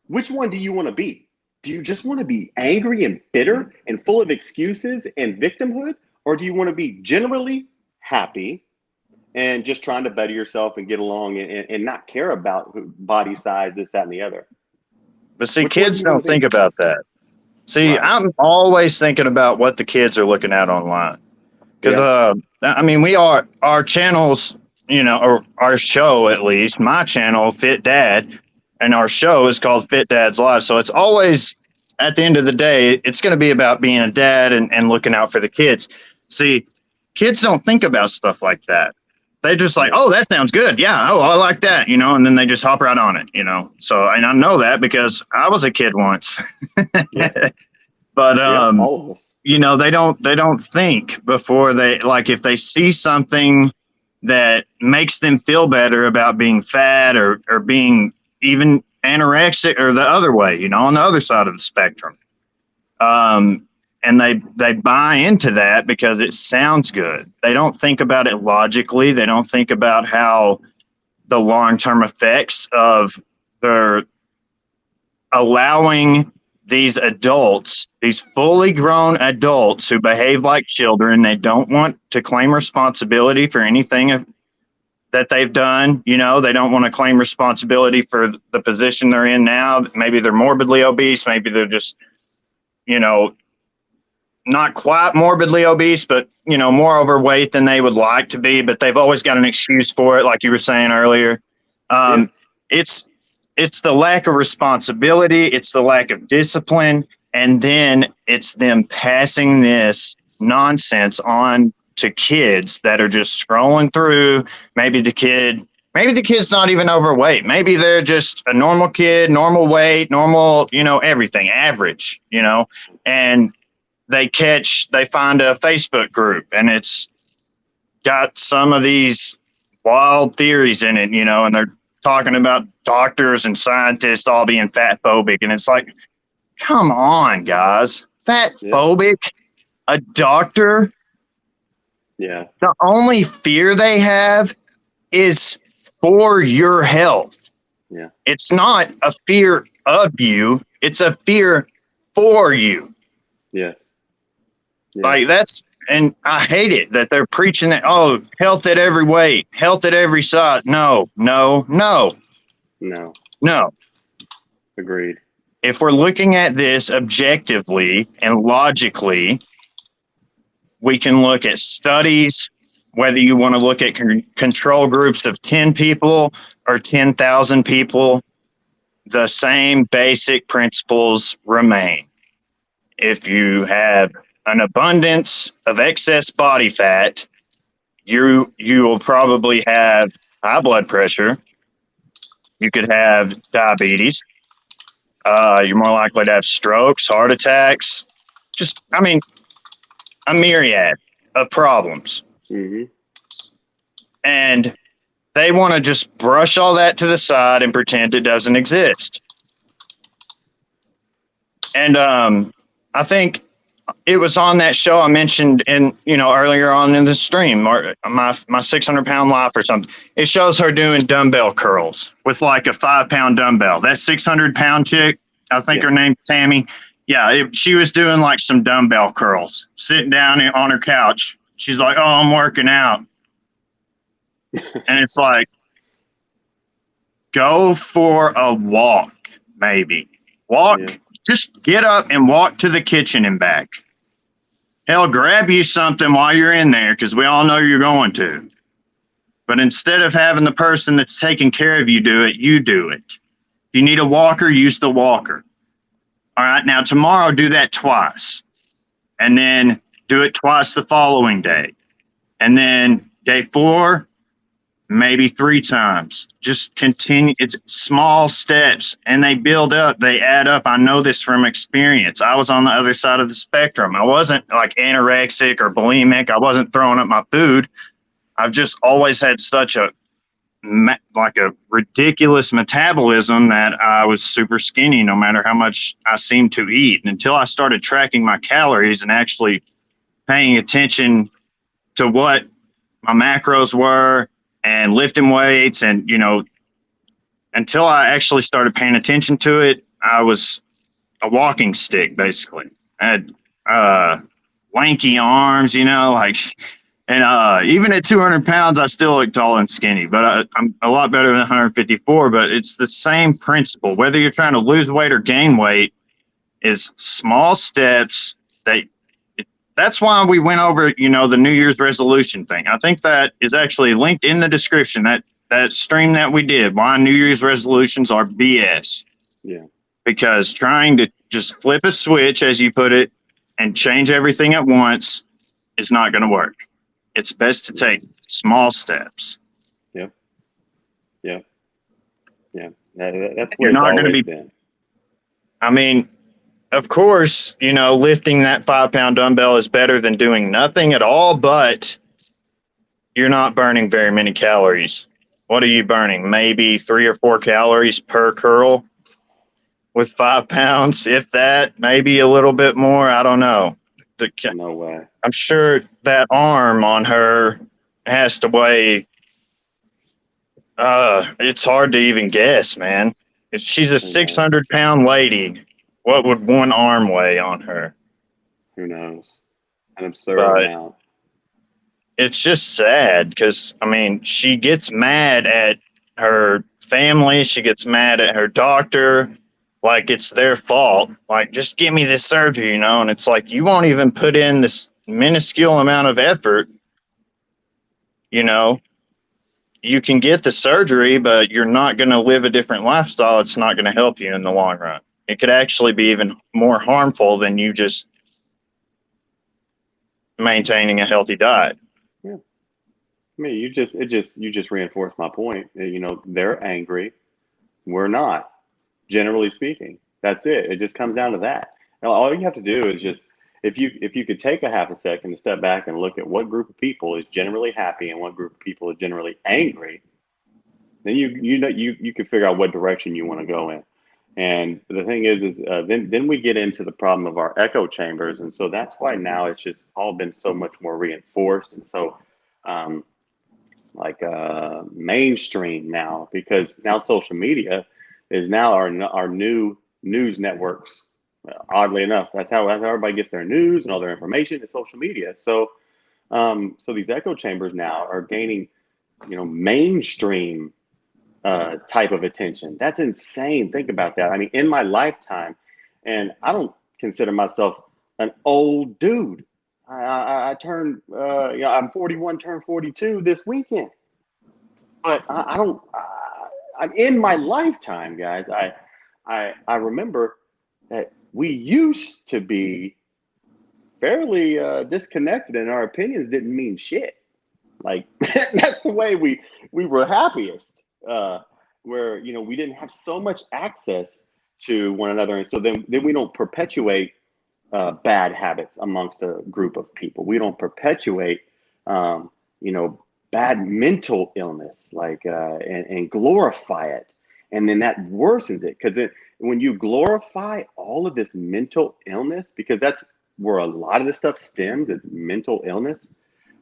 Which one do you want to be? Do you just want to be angry and bitter and full of excuses and victimhood? Or do you want to be generally happy and just trying to better yourself and get along and not care about body size, this, that, and the other? But see, kids don't think about that. See, right. I'm always thinking about what the kids are looking at online. Because, I mean, our channels, or our show at least, my channel, Fit Dad, and our show is called Fit Dad's Life. So it's always, at the end of the day, it's going to be about being a dad and looking out for the kids. See, kids don't think about stuff like that. They just like, oh, that sounds good. Yeah. Oh, I like that, and then they just hop right on it, So, and I know that because I was a kid once. But, they don't think before they, like, if they see something that makes them feel better about being fat or being even anorexic or the other way, on the other side of the spectrum. And they buy into that because it sounds good. They don't think about it logically. They don't think about how the long-term effects of their allowing these adults, these fully grown adults who behave like children, they don't want to claim responsibility for anything that they've done. They don't want to claim responsibility for the position they're in now. Maybe they're morbidly obese. Maybe they're just, not quite morbidly obese, but, more overweight than they would like to be, but they've always got an excuse for it. Like you were saying earlier, it's the lack of responsibility. It's the lack of discipline. And then it's them passing this nonsense on to kids that are just scrolling through. Maybe the kid's not even overweight. Maybe they're just a normal kid, normal weight, normal, everything, average, and they find a Facebook group and it's got some of these wild theories in it, and they're talking about doctors and scientists all being fat phobic. And it's like, come on, guys, fat phobic, a doctor. Yeah. The only fear they have is for your health. Yeah. It's not a fear of you. It's a fear for you. Yes. Yeah. Like and I hate it that they're preaching that, health at every weight, health at every size. No. Agreed. if we're looking at this objectively and logically, we can look at studies, whether you want to look at control groups of 10 people or 10,000 people, the same basic principles remain. If you have an abundance of excess body fat, you will probably have high blood pressure. You could have diabetes. You're more likely to have strokes, heart attacks, just, I mean, a myriad of problems. Mm-hmm. And they want to just brush all that to the side and pretend it doesn't exist. And I think it was on that show I mentioned earlier on in the stream, or my 600-pound life or something. It shows her doing dumbbell curls with like a 5-pound dumbbell. That 600-pound chick, I think her name's Tammy. Yeah, she was doing like some dumbbell curls, sitting down on her couch. She's like, "Oh, I'm working out." And it's like, go for a walk, maybe. Walk, just get up and walk to the kitchen and back. Hell, grab you something while you're in there, because we all know you're going to. But instead of having the person that's taking care of you do it, you do it. If you need a walker, use the walker. All right, now tomorrow do that twice. And then do it twice the following day. And then day 4, maybe 3 times. Just continue. It's small steps, and they build up. They add up. I know this from experience. I was on the other side of the spectrum. I wasn't like anorexic or bulimic. I wasn't throwing up my food. I've just always had such a ridiculous metabolism that I was super skinny no matter how much I seemed to eat. And until I started tracking my calories and actually paying attention to what my macros were and lifting weights, and until I actually started paying attention to it, I was a walking stick basically. I had lanky arms, and even at 200 pounds, I still look tall and skinny, but I'm a lot better than 154. But it's the same principle. Whether you're trying to lose weight or gain weight, is small steps. That's why we went over, the New Year's resolution thing. I think that is actually linked in the description, that stream that we did, why New Year's resolutions are BS. Yeah. Because trying to just flip a switch, as you put it, and change everything at once is not going to work. It's best to take small steps. Yep. Yeah. That's You're not going to be been. I mean, of course, lifting that 5-pound dumbbell is better than doing nothing at all, but you're not burning very many calories. What are you burning? Maybe 3 or 4 calories per curl with 5 pounds, if that, maybe a little bit more. I don't know. No way. I'm sure that arm on her has to weigh, it's hard to even guess, man. If she's a 600-pound lady, what would one arm weigh on her? Who knows? An absurd amount. It's just sad because, she gets mad at her family. She gets mad at her doctor. Like it's their fault. Like, just give me this surgery, and it's like, you won't even put in this minuscule amount of effort. You can get the surgery, but you're not going to live a different lifestyle. It's not going to help you in the long run. It could actually be even more harmful than you just maintaining a healthy diet. Yeah. You just reinforced my point. They're angry. We're not, generally speaking. That's it. It just comes down to that. Now, all you have to do is just, if you could take a half a second to step back and look at what group of people is generally happy and what group of people is generally angry, then you can figure out what direction you want to go in. And the thing is then we get into the problem of our echo chambers. And so that's why now it's just all been so much more reinforced and so mainstream now, because now social media is now our new news networks. Oddly enough, that's how everybody gets their news and all their information is social media. So so these echo chambers now are gaining mainstream type of attention. That's insane. Think about that. I mean, in my lifetime, and I don't consider myself an old dude. I turned, I'm 41, turned 42 this weekend. But I don't. I'm in my lifetime, guys. I remember that we used to be fairly disconnected, and our opinions didn't mean shit. Like that's the way we were happiest, where we didn't have so much access to one another, and so then we don't perpetuate bad habits amongst a group of people. We don't perpetuate, bad mental illness, like and glorify it, and then that worsens it because when you glorify all of this mental illness, because that's where a lot of this stuff stems, is mental illness.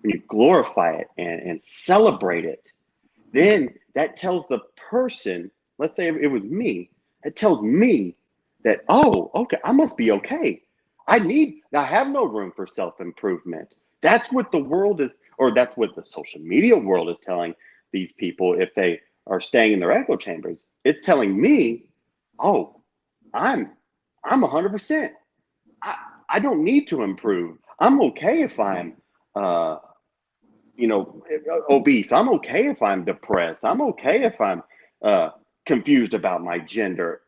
When you glorify it and celebrate it, then that tells the person, let's say it was me, it tells me that, oh, okay, I must be okay. I have no room for self-improvement. That's what the world is, or that's what the social media world is telling these people if they are staying in their echo chambers. It's telling me, oh, I'm 100%. I don't need to improve. I'm okay if I'm obese. I'm okay if I'm depressed. I'm okay if I'm confused about my gender.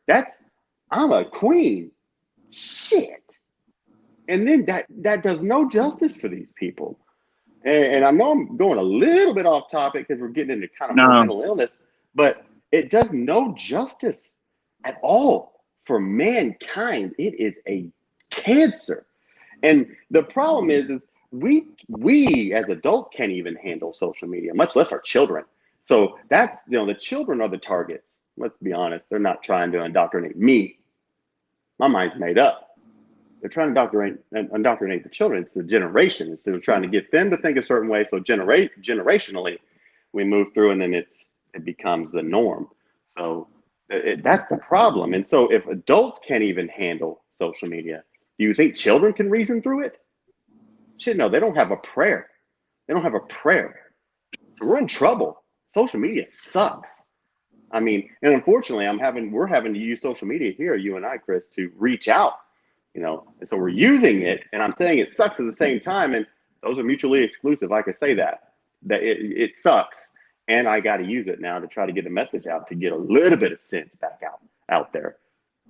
I'm a queen. Shit. And then that does no justice for these people. And I know I'm going a little bit off topic because we're getting into kind of more mental illness, but it does no justice at all for mankind. It is a cancer. And the problem is we as adults can't even handle social media, much less our children. So that's, the children are the targets. Let's be honest. They're not trying to indoctrinate me. My mind's made up. They're trying to indoctrinate the children. It's the generation. Instead of trying to get them to think a certain way. So generationally, we move through, and then it becomes the norm. So that's the problem. And so if adults can't even handle social media, do you think children can reason through it? Shit, no, they don't have a prayer. They don't have a prayer. So we're in trouble. Social media sucks. I mean, and unfortunately, we're having to use social media here, you and I, Chris, to reach out, and so we're using it, and I'm saying it sucks at the same time, and those are mutually exclusive. I can say that it sucks, and I got to use it now to try to get the message out, to get a little bit of sense back out there.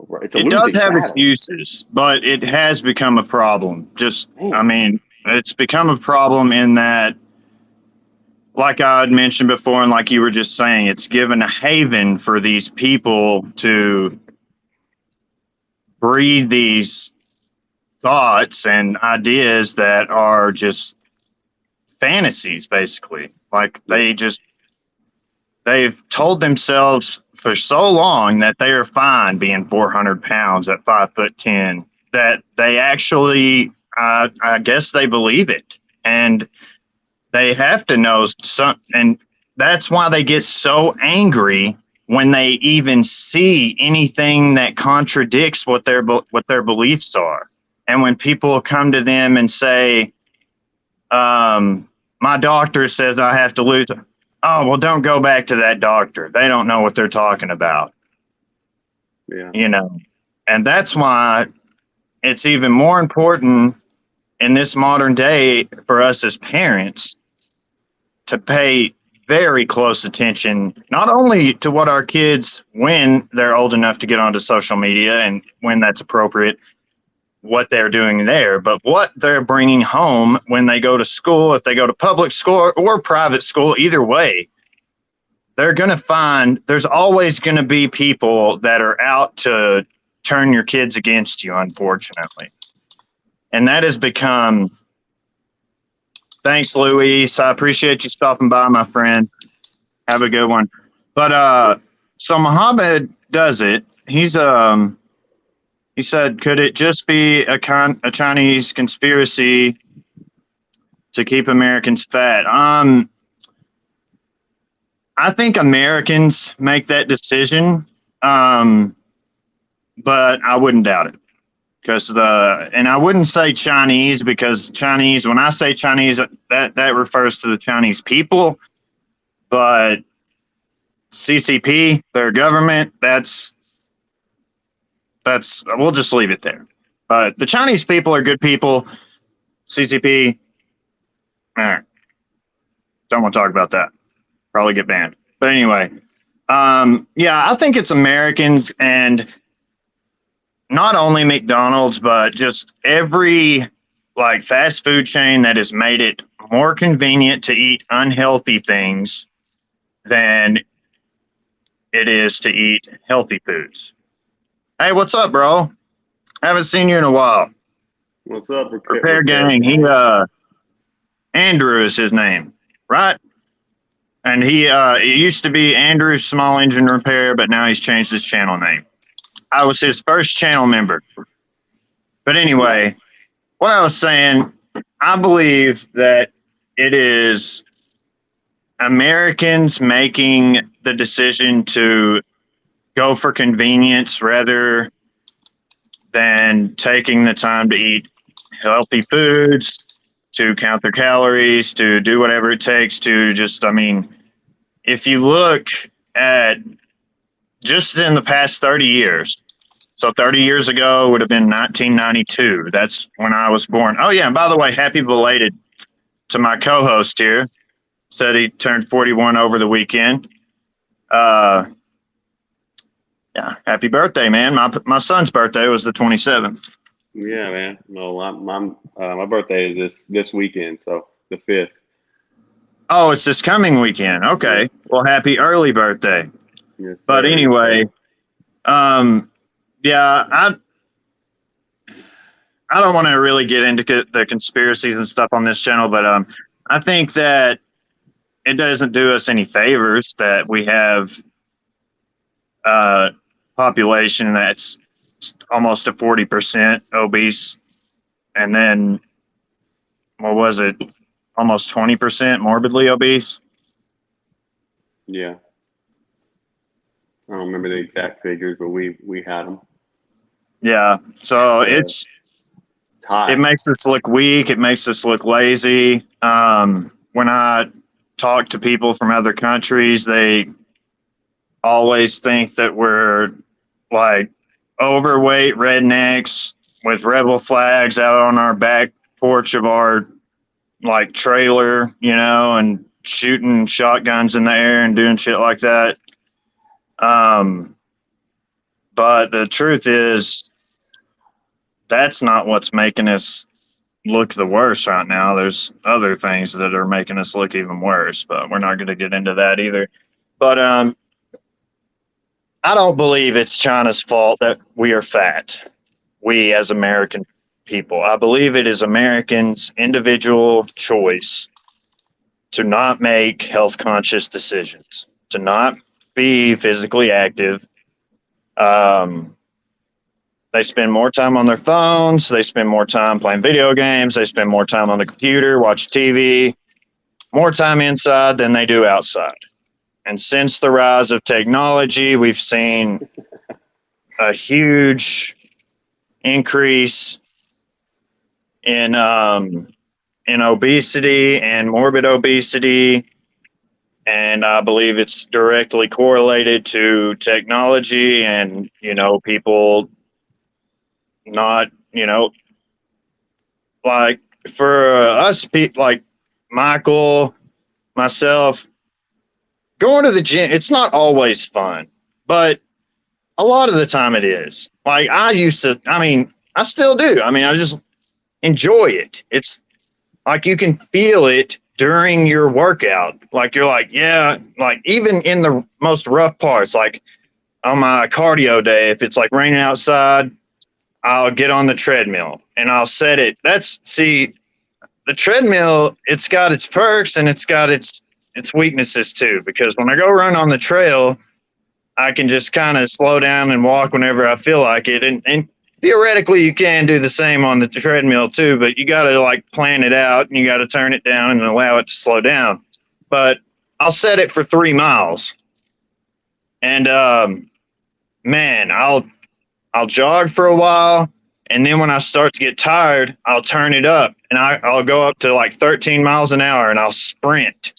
It does have its uses, but it has become a problem. It's become a problem in that, like I had mentioned before, and like you were just saying, it's given a haven for these people to breed these thoughts and ideas that are just fantasies, basically. Like they've told themselves for so long that they are fine being 400 pounds at 5'10", that they actually, I guess they believe it. And they have to know and that's why they get so angry when they even see anything that contradicts what their beliefs are. And when people come to them and say, my doctor says I have to lose. Oh, well, don't go back to that doctor. They don't know what they're talking about. Yeah. And that's why it's even more important in this modern day for us as parents to pay very close attention, not only to what our kids, when they're old enough to get onto social media and when that's appropriate, what they're doing there, but what they're bringing home when they go to school, if they go to public school or private school, either way, they're going to find there's always going to be people that are out to turn your kids against you, unfortunately. And that has become, thanks, Luis. I appreciate you stopping by, my friend. Have a good one. But so Muhammad does it. He said, could it just be a Chinese conspiracy to keep Americans fat? I think Americans make that decision, but I wouldn't doubt it. And I wouldn't say Chinese, because Chinese, when I say Chinese, that refers to the Chinese people. But CCP, their government, that's we'll just leave it there. But the Chinese people are good people. CCP, don't want to talk about that. Probably get banned. But anyway, yeah, I think it's Americans, and not only McDonald's, but just every like fast food chain that has made it more convenient to eat unhealthy things than it is to eat healthy foods. Hey, what's up, bro? Haven't seen you in a while. What's up, Repair Gang? Andrew is his name, right? And it used to be Andrew Small Engine Repair, but now he's changed his channel name. I was his first channel member. But anyway, what I was saying, I believe that it is Americans making the decision to go for convenience rather than taking the time to eat healthy foods, to count their calories, to do whatever it takes to just, I mean, if you look at just in the past 30 years, so 30 years ago would have been 1992. That's when I was born. Oh, yeah, and by the way, happy belated to my co-host here. Said he turned 41 over the weekend. Yeah, happy birthday, man. My son's birthday was the 27th. Yeah, man. No, my birthday is this weekend, so the 5th. Oh, it's this coming weekend. Okay. Well, happy early birthday. Yes, sir. But anyway, yeah, I don't want to really get into the conspiracies and stuff on this channel, but I think that it doesn't do us any favors that we have population that's almost a 40% obese, and then what was it, almost 20% morbidly obese. Yeah, I don't remember the exact figures, but we had them. Yeah, so it makes us look weak. It makes us look lazy. When I talk to people from other countries, they always think that we're like overweight rednecks with rebel flags out on our back porch of our like trailer, you know, and shooting shotguns in the air and doing shit like that. But the truth is, that's not what's making us look the worst right now. There's other things that are making us look even worse, but we're not going to get into that either. But I don't believe it's China's fault that we are fat, we as American people. I believe it is Americans' individual choice to not make health conscious decisions, to not be physically active. They spend more time on their phones. They spend more time playing video games. They spend more time on the computer, watch TV, more time inside than they do outside. And since the rise of technology, we've seen a huge increase in obesity and morbid obesity. And I believe it's directly correlated to technology and, you know, people not, you know, like for us people like Michael, myself, going to the gym, it's not always fun, but a lot of the time it is. Like I still do. I mean, I just enjoy it. It's like you can feel it during your workout. Like you're like, yeah, like even in the most rough parts, like on my cardio day, if it's like raining outside, I'll get on the treadmill and I'll set it. The treadmill, it's got its perks and it's got its weaknesses too, because when I go run on the trail, I can just kind of slow down and walk whenever I feel like it. And theoretically you can do the same on the treadmill too, but you got to like plan it out and you got to turn it down and allow it to slow down. But I'll set it for 3 miles. And man, I'll jog for a while, and then when I start to get tired, I'll turn it up, and I'll go up to like 13 miles an hour, and I'll sprint.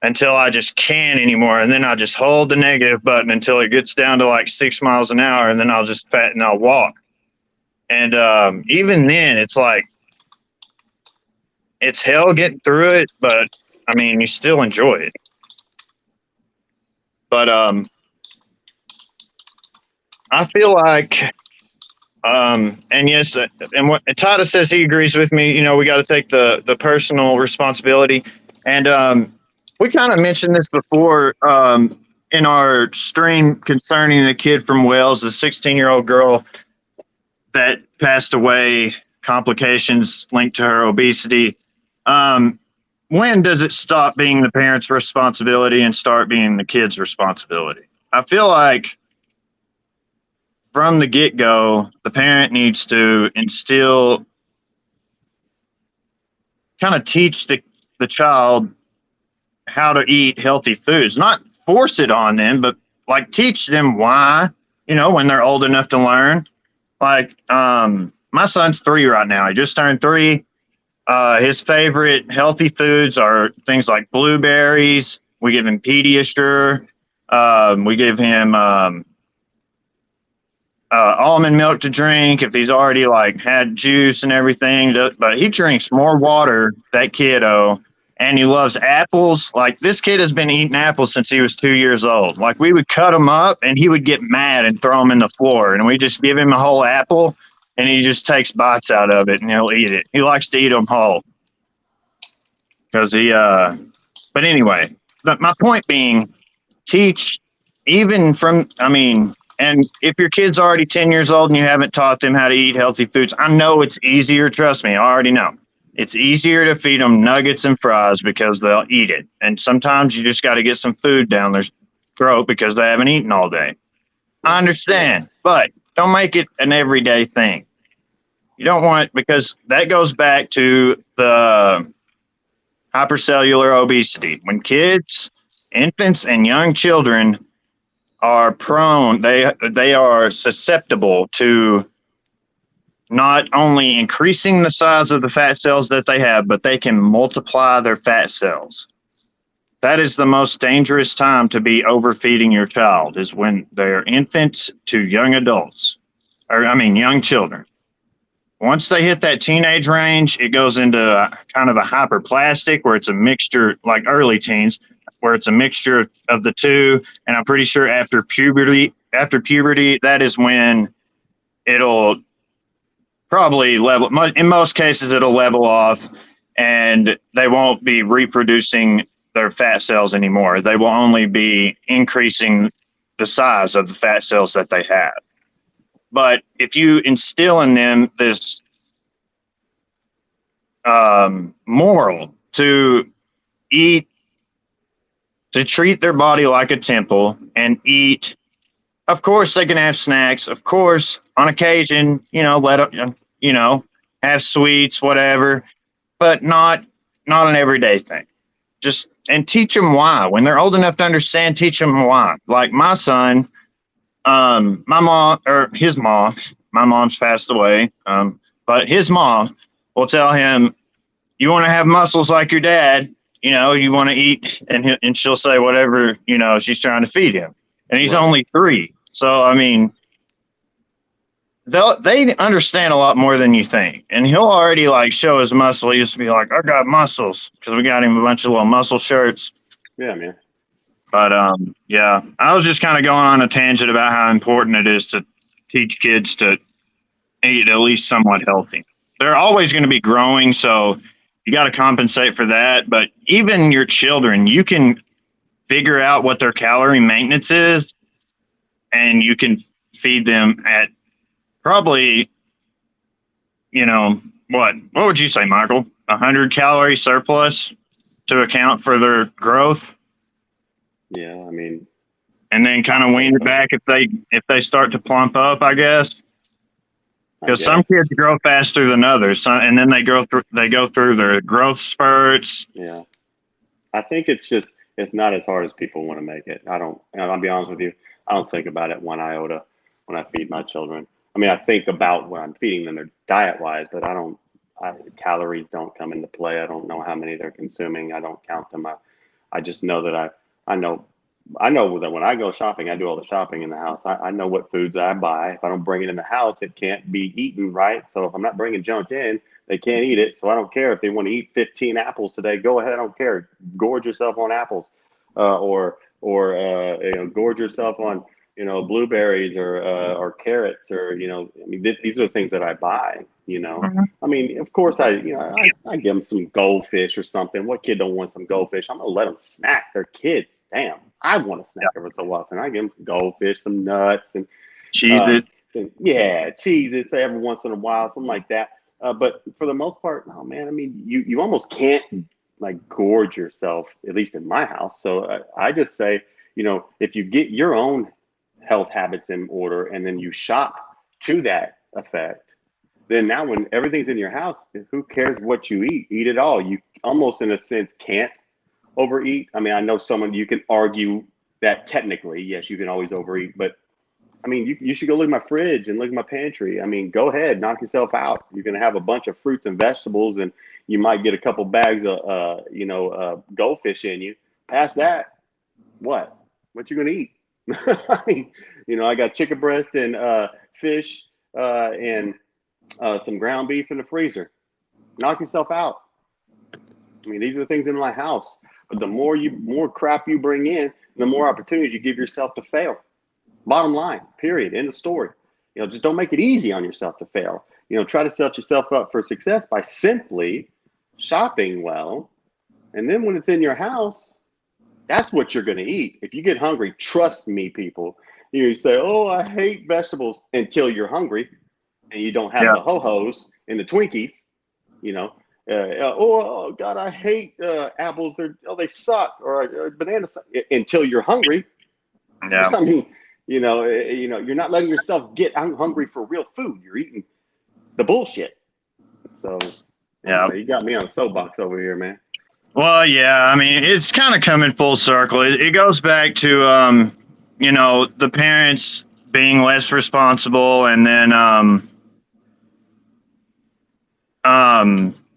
until I just can't anymore. And then I just hold the negative button until it gets down to like 6 miles an hour. And then I'll just and I'll walk. And even then, it's like, it's hell getting through it, but I mean, you still enjoy it. But I feel like, and yes, and what Titus says, he agrees with me. You know, we got to take the personal responsibility. And we kind of mentioned this before in our stream concerning the kid from Wales, the 16-year-old girl that passed away, complications linked to her obesity. When does it stop being the parent's responsibility and start being the kid's responsibility? I feel like from the get-go, the parent needs to instill, kind of teach the child how to eat healthy foods, not force it on them, but like teach them why, you know, when they're old enough to learn. Like, my son's 3 right now. He just turned 3. His favorite healthy foods are things like blueberries. We give him Pediasure. We give him almond milk to drink if he's already like had juice and everything. But he drinks more water, that kiddo, and he loves apples. Like, this kid has been eating apples since he was 2 years old. Like, we would cut them up and he would get mad and throw them in the floor, and we just give him a whole apple and he just takes bites out of it and he'll eat it. He likes to eat them whole because but anyway, but my point being, teach even from, I mean, and if your kid's already 10 years old and you haven't taught them how to eat healthy foods, I know it's easier. Trust me, I already know. It's easier to feed them nuggets and fries because they'll eat it. And sometimes you just got to get some food down their throat because they haven't eaten all day. I understand, but don't make it an everyday thing. You don't want, because that goes back to the hypercellular obesity. When kids, infants, and young children are prone, they are susceptible to not only increasing the size of the fat cells that they have, but they can multiply their fat cells. That is the most dangerous time to be overfeeding your child, is when they're infants to young adults, or I mean, young children. Once they hit that teenage range, it goes into kind of a hyperplastic where it's a mixture, like early teens, where it's a mixture of the two. And I'm pretty sure after puberty, that is when it'll probably level. In most cases, it'll level off and they won't be reproducing their fat cells anymore. They will only be increasing the size of the fat cells that they have. But if you instill in them this moral to eat, to treat their body like a temple and eat, of course they can have snacks. Of course, on occasion, you know, have sweets, whatever, but not an everyday thing. Just, and teach them why. When they're old enough to understand, teach them why. Like my son, my mom, or his mom, my mom's passed away, but his mom will tell him, you want to have muscles like your dad, you know, you want to eat, and she'll say whatever, you know, she's trying to feed him. And he's only 3. So, I mean, they understand a lot more than you think. And he'll already like show his muscle. He used to be like, I got muscles, because we got him a bunch of little muscle shirts. Yeah, man. But yeah, I was just kind of going on a tangent about how important it is to teach kids to eat at least somewhat healthy. They're always going to be growing, so you got to compensate for that. But even your children, you can figure out what their calorie maintenance is, and you can feed them at probably, you know, what would you say, Michael? 100 calorie surplus to account for their growth. Yeah, I mean, and then kind of wean it back if they start to plump up, I guess. Because some kids grow faster than others, and then they go through their growth spurts. Yeah, I think it's not as hard as people want to make it. I'll be honest with you, I don't think about it one iota when I feed my children. I mean, I think about when I'm feeding them, their diet wise, but calories don't come into play. I don't know how many they're consuming. I don't count them. I just know that I know that when I go shopping, I do all the shopping in the house. I know what foods I buy. If I don't bring it in the house, it can't be eaten, right? So if I'm not bringing junk in, they can't eat it. So I don't care if they want to eat 15 apples today. Go ahead. I don't care. Gorge yourself on apples, or gorge yourself on blueberries or carrots, or I mean, these are the things that I buy. I mean, of course, I give them some goldfish or something. What kid don't want some goldfish? I'm gonna let them snack. They're kids. Damn, I want a snack every so often. I give them some goldfish, some nuts, and Cheez-It. Cheez-Its every once in a while, something like that. But for the most part, no, man. I mean, you almost can't like gorge yourself, at least in my house. So I just say, if you get your own health habits in order and then you shop to that effect, then now when everything's in your house, who cares what you eat? Eat it all. You almost, in a sense, can't overeat. I mean, I know you can argue that technically, yes, you can always overeat, but I mean, you should go look at my fridge and look at my pantry. I mean, go ahead, knock yourself out. You're going to have a bunch of fruits and vegetables, and you might get a couple bags of, goldfish in you. Past that, what you going to eat? I mean, I got chicken breast and fish and some ground beef in the freezer. Knock yourself out. I mean, these are the things in my house. But the more crap you bring in, the more opportunities you give yourself to fail. Bottom line, period, end of story. Just don't make it easy on yourself to fail. Try to set yourself up for success by simply shopping well. And then when it's in your house, that's what you're going to eat. If you get hungry, trust me, people, you say, oh, I hate vegetables, until you're hungry and you don't have the ho-hos and the Twinkies, oh God, I hate apples. They suck, or bananas suck, until you're hungry. Yeah. I mean, you're not letting yourself get hungry for real food. You're eating the bullshit. So anyway, you got me on a soapbox over here, man. Well, yeah, I mean, it's kind of coming full circle. It goes back to, the parents being less responsible, and then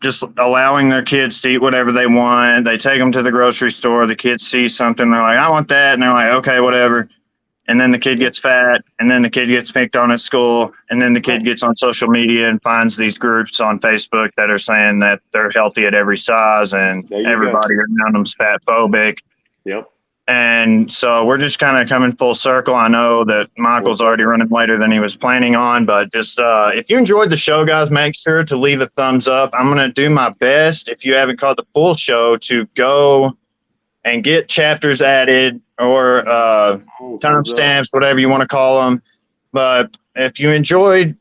just allowing their kids to eat whatever they want. They take them to the grocery store. The kids see something. They're like, I want that. And they're like, okay, whatever. And then the kid gets fat, and then the kid gets picked on at school, and then the kid gets on social media and finds these groups on Facebook that are saying that they're healthy at every size, and everybody around them's fat phobic. Yep. And so we're just kind of coming full circle. I know that Michael's already running later than he was planning on, but just if you enjoyed the show, guys, make sure to leave a thumbs up. I'm going to do my best, if you haven't caught the full show, to go and get chapters added, or timestamps, whatever you want to call them. But if you enjoyed,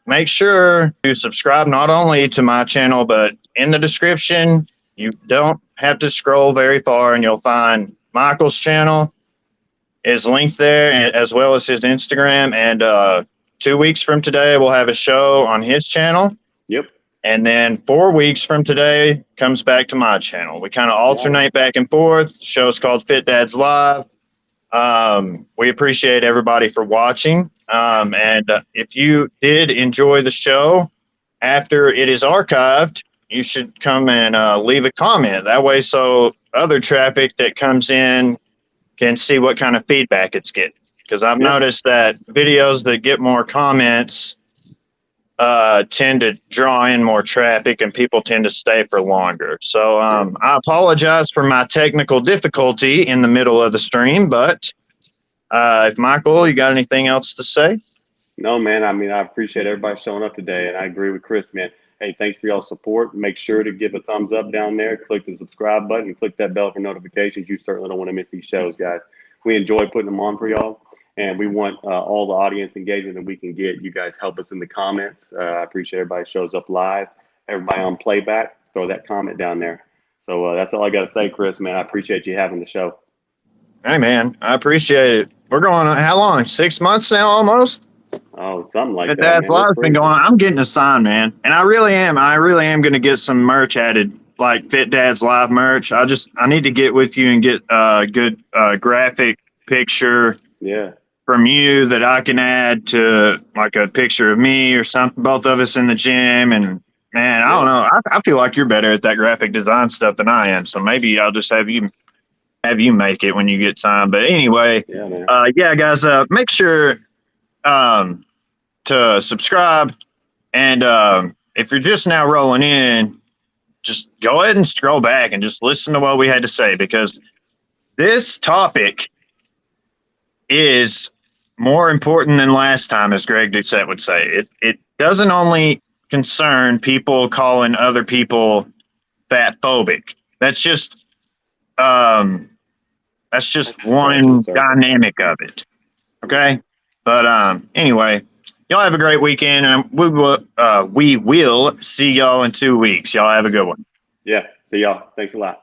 make sure to subscribe not only to my channel, but in the description, you don't have to scroll very far, and you'll find Michael's channel is linked there, as well as his Instagram. And 2 weeks from today, we'll have a show on his channel. Yep. And then 4 weeks from today comes back to my channel. We kind of alternate back and forth. The show's called Fit Dads Live. We appreciate everybody for watching. And if you did enjoy the show, after it is archived, you should come and leave a comment. That way, so other traffic that comes in can see what kind of feedback it's getting. Because I've noticed that videos that get more comments tend to draw in more traffic, and people tend to stay for longer. So I apologize for my technical difficulty in the middle of the stream, but if Michael, you got anything else to say? No, man. I mean, I appreciate everybody showing up today, and I agree with Chris, man. Hey, thanks for y'all's support. Make sure to give a thumbs up down there, click the subscribe button, and click that bell for notifications. You certainly don't want to miss these shows, guys. We enjoy putting them on for y'all, and we want all the audience engagement that we can get. You guys help us in the comments. I appreciate everybody shows up live. Everybody on playback, throw that comment down there. So that's all I got to say, Chris, man. I appreciate you having the show. Hey, man, I appreciate it. We're going on, how long? 6 months now, almost? Oh, something like Fit that. Dad's Live's been going on. I'm getting a sign, man. And I really am going to get some merch added, like Fit Dad's Live merch. I need to get with you and get a good graphic picture from you that I can add to, like, a picture of me or something, both of us in the gym. And man, I don't know. I feel like you're better at that graphic design stuff than I am. So maybe I'll just have you have you make it when you get time. But anyway, Yeah, man. Yeah, guys, make sure to subscribe. And if you're just now rolling in, just go ahead and scroll back and just listen to what we had to say, because this topic is more important than last time, as Greg Doucette would say. It doesn't only concern people calling other people fat phobic. That's just one dynamic of it. Okay. But anyway, y'all have a great weekend, and we will see y'all in 2 weeks. Y'all have a good one. Yeah. See y'all. Thanks a lot.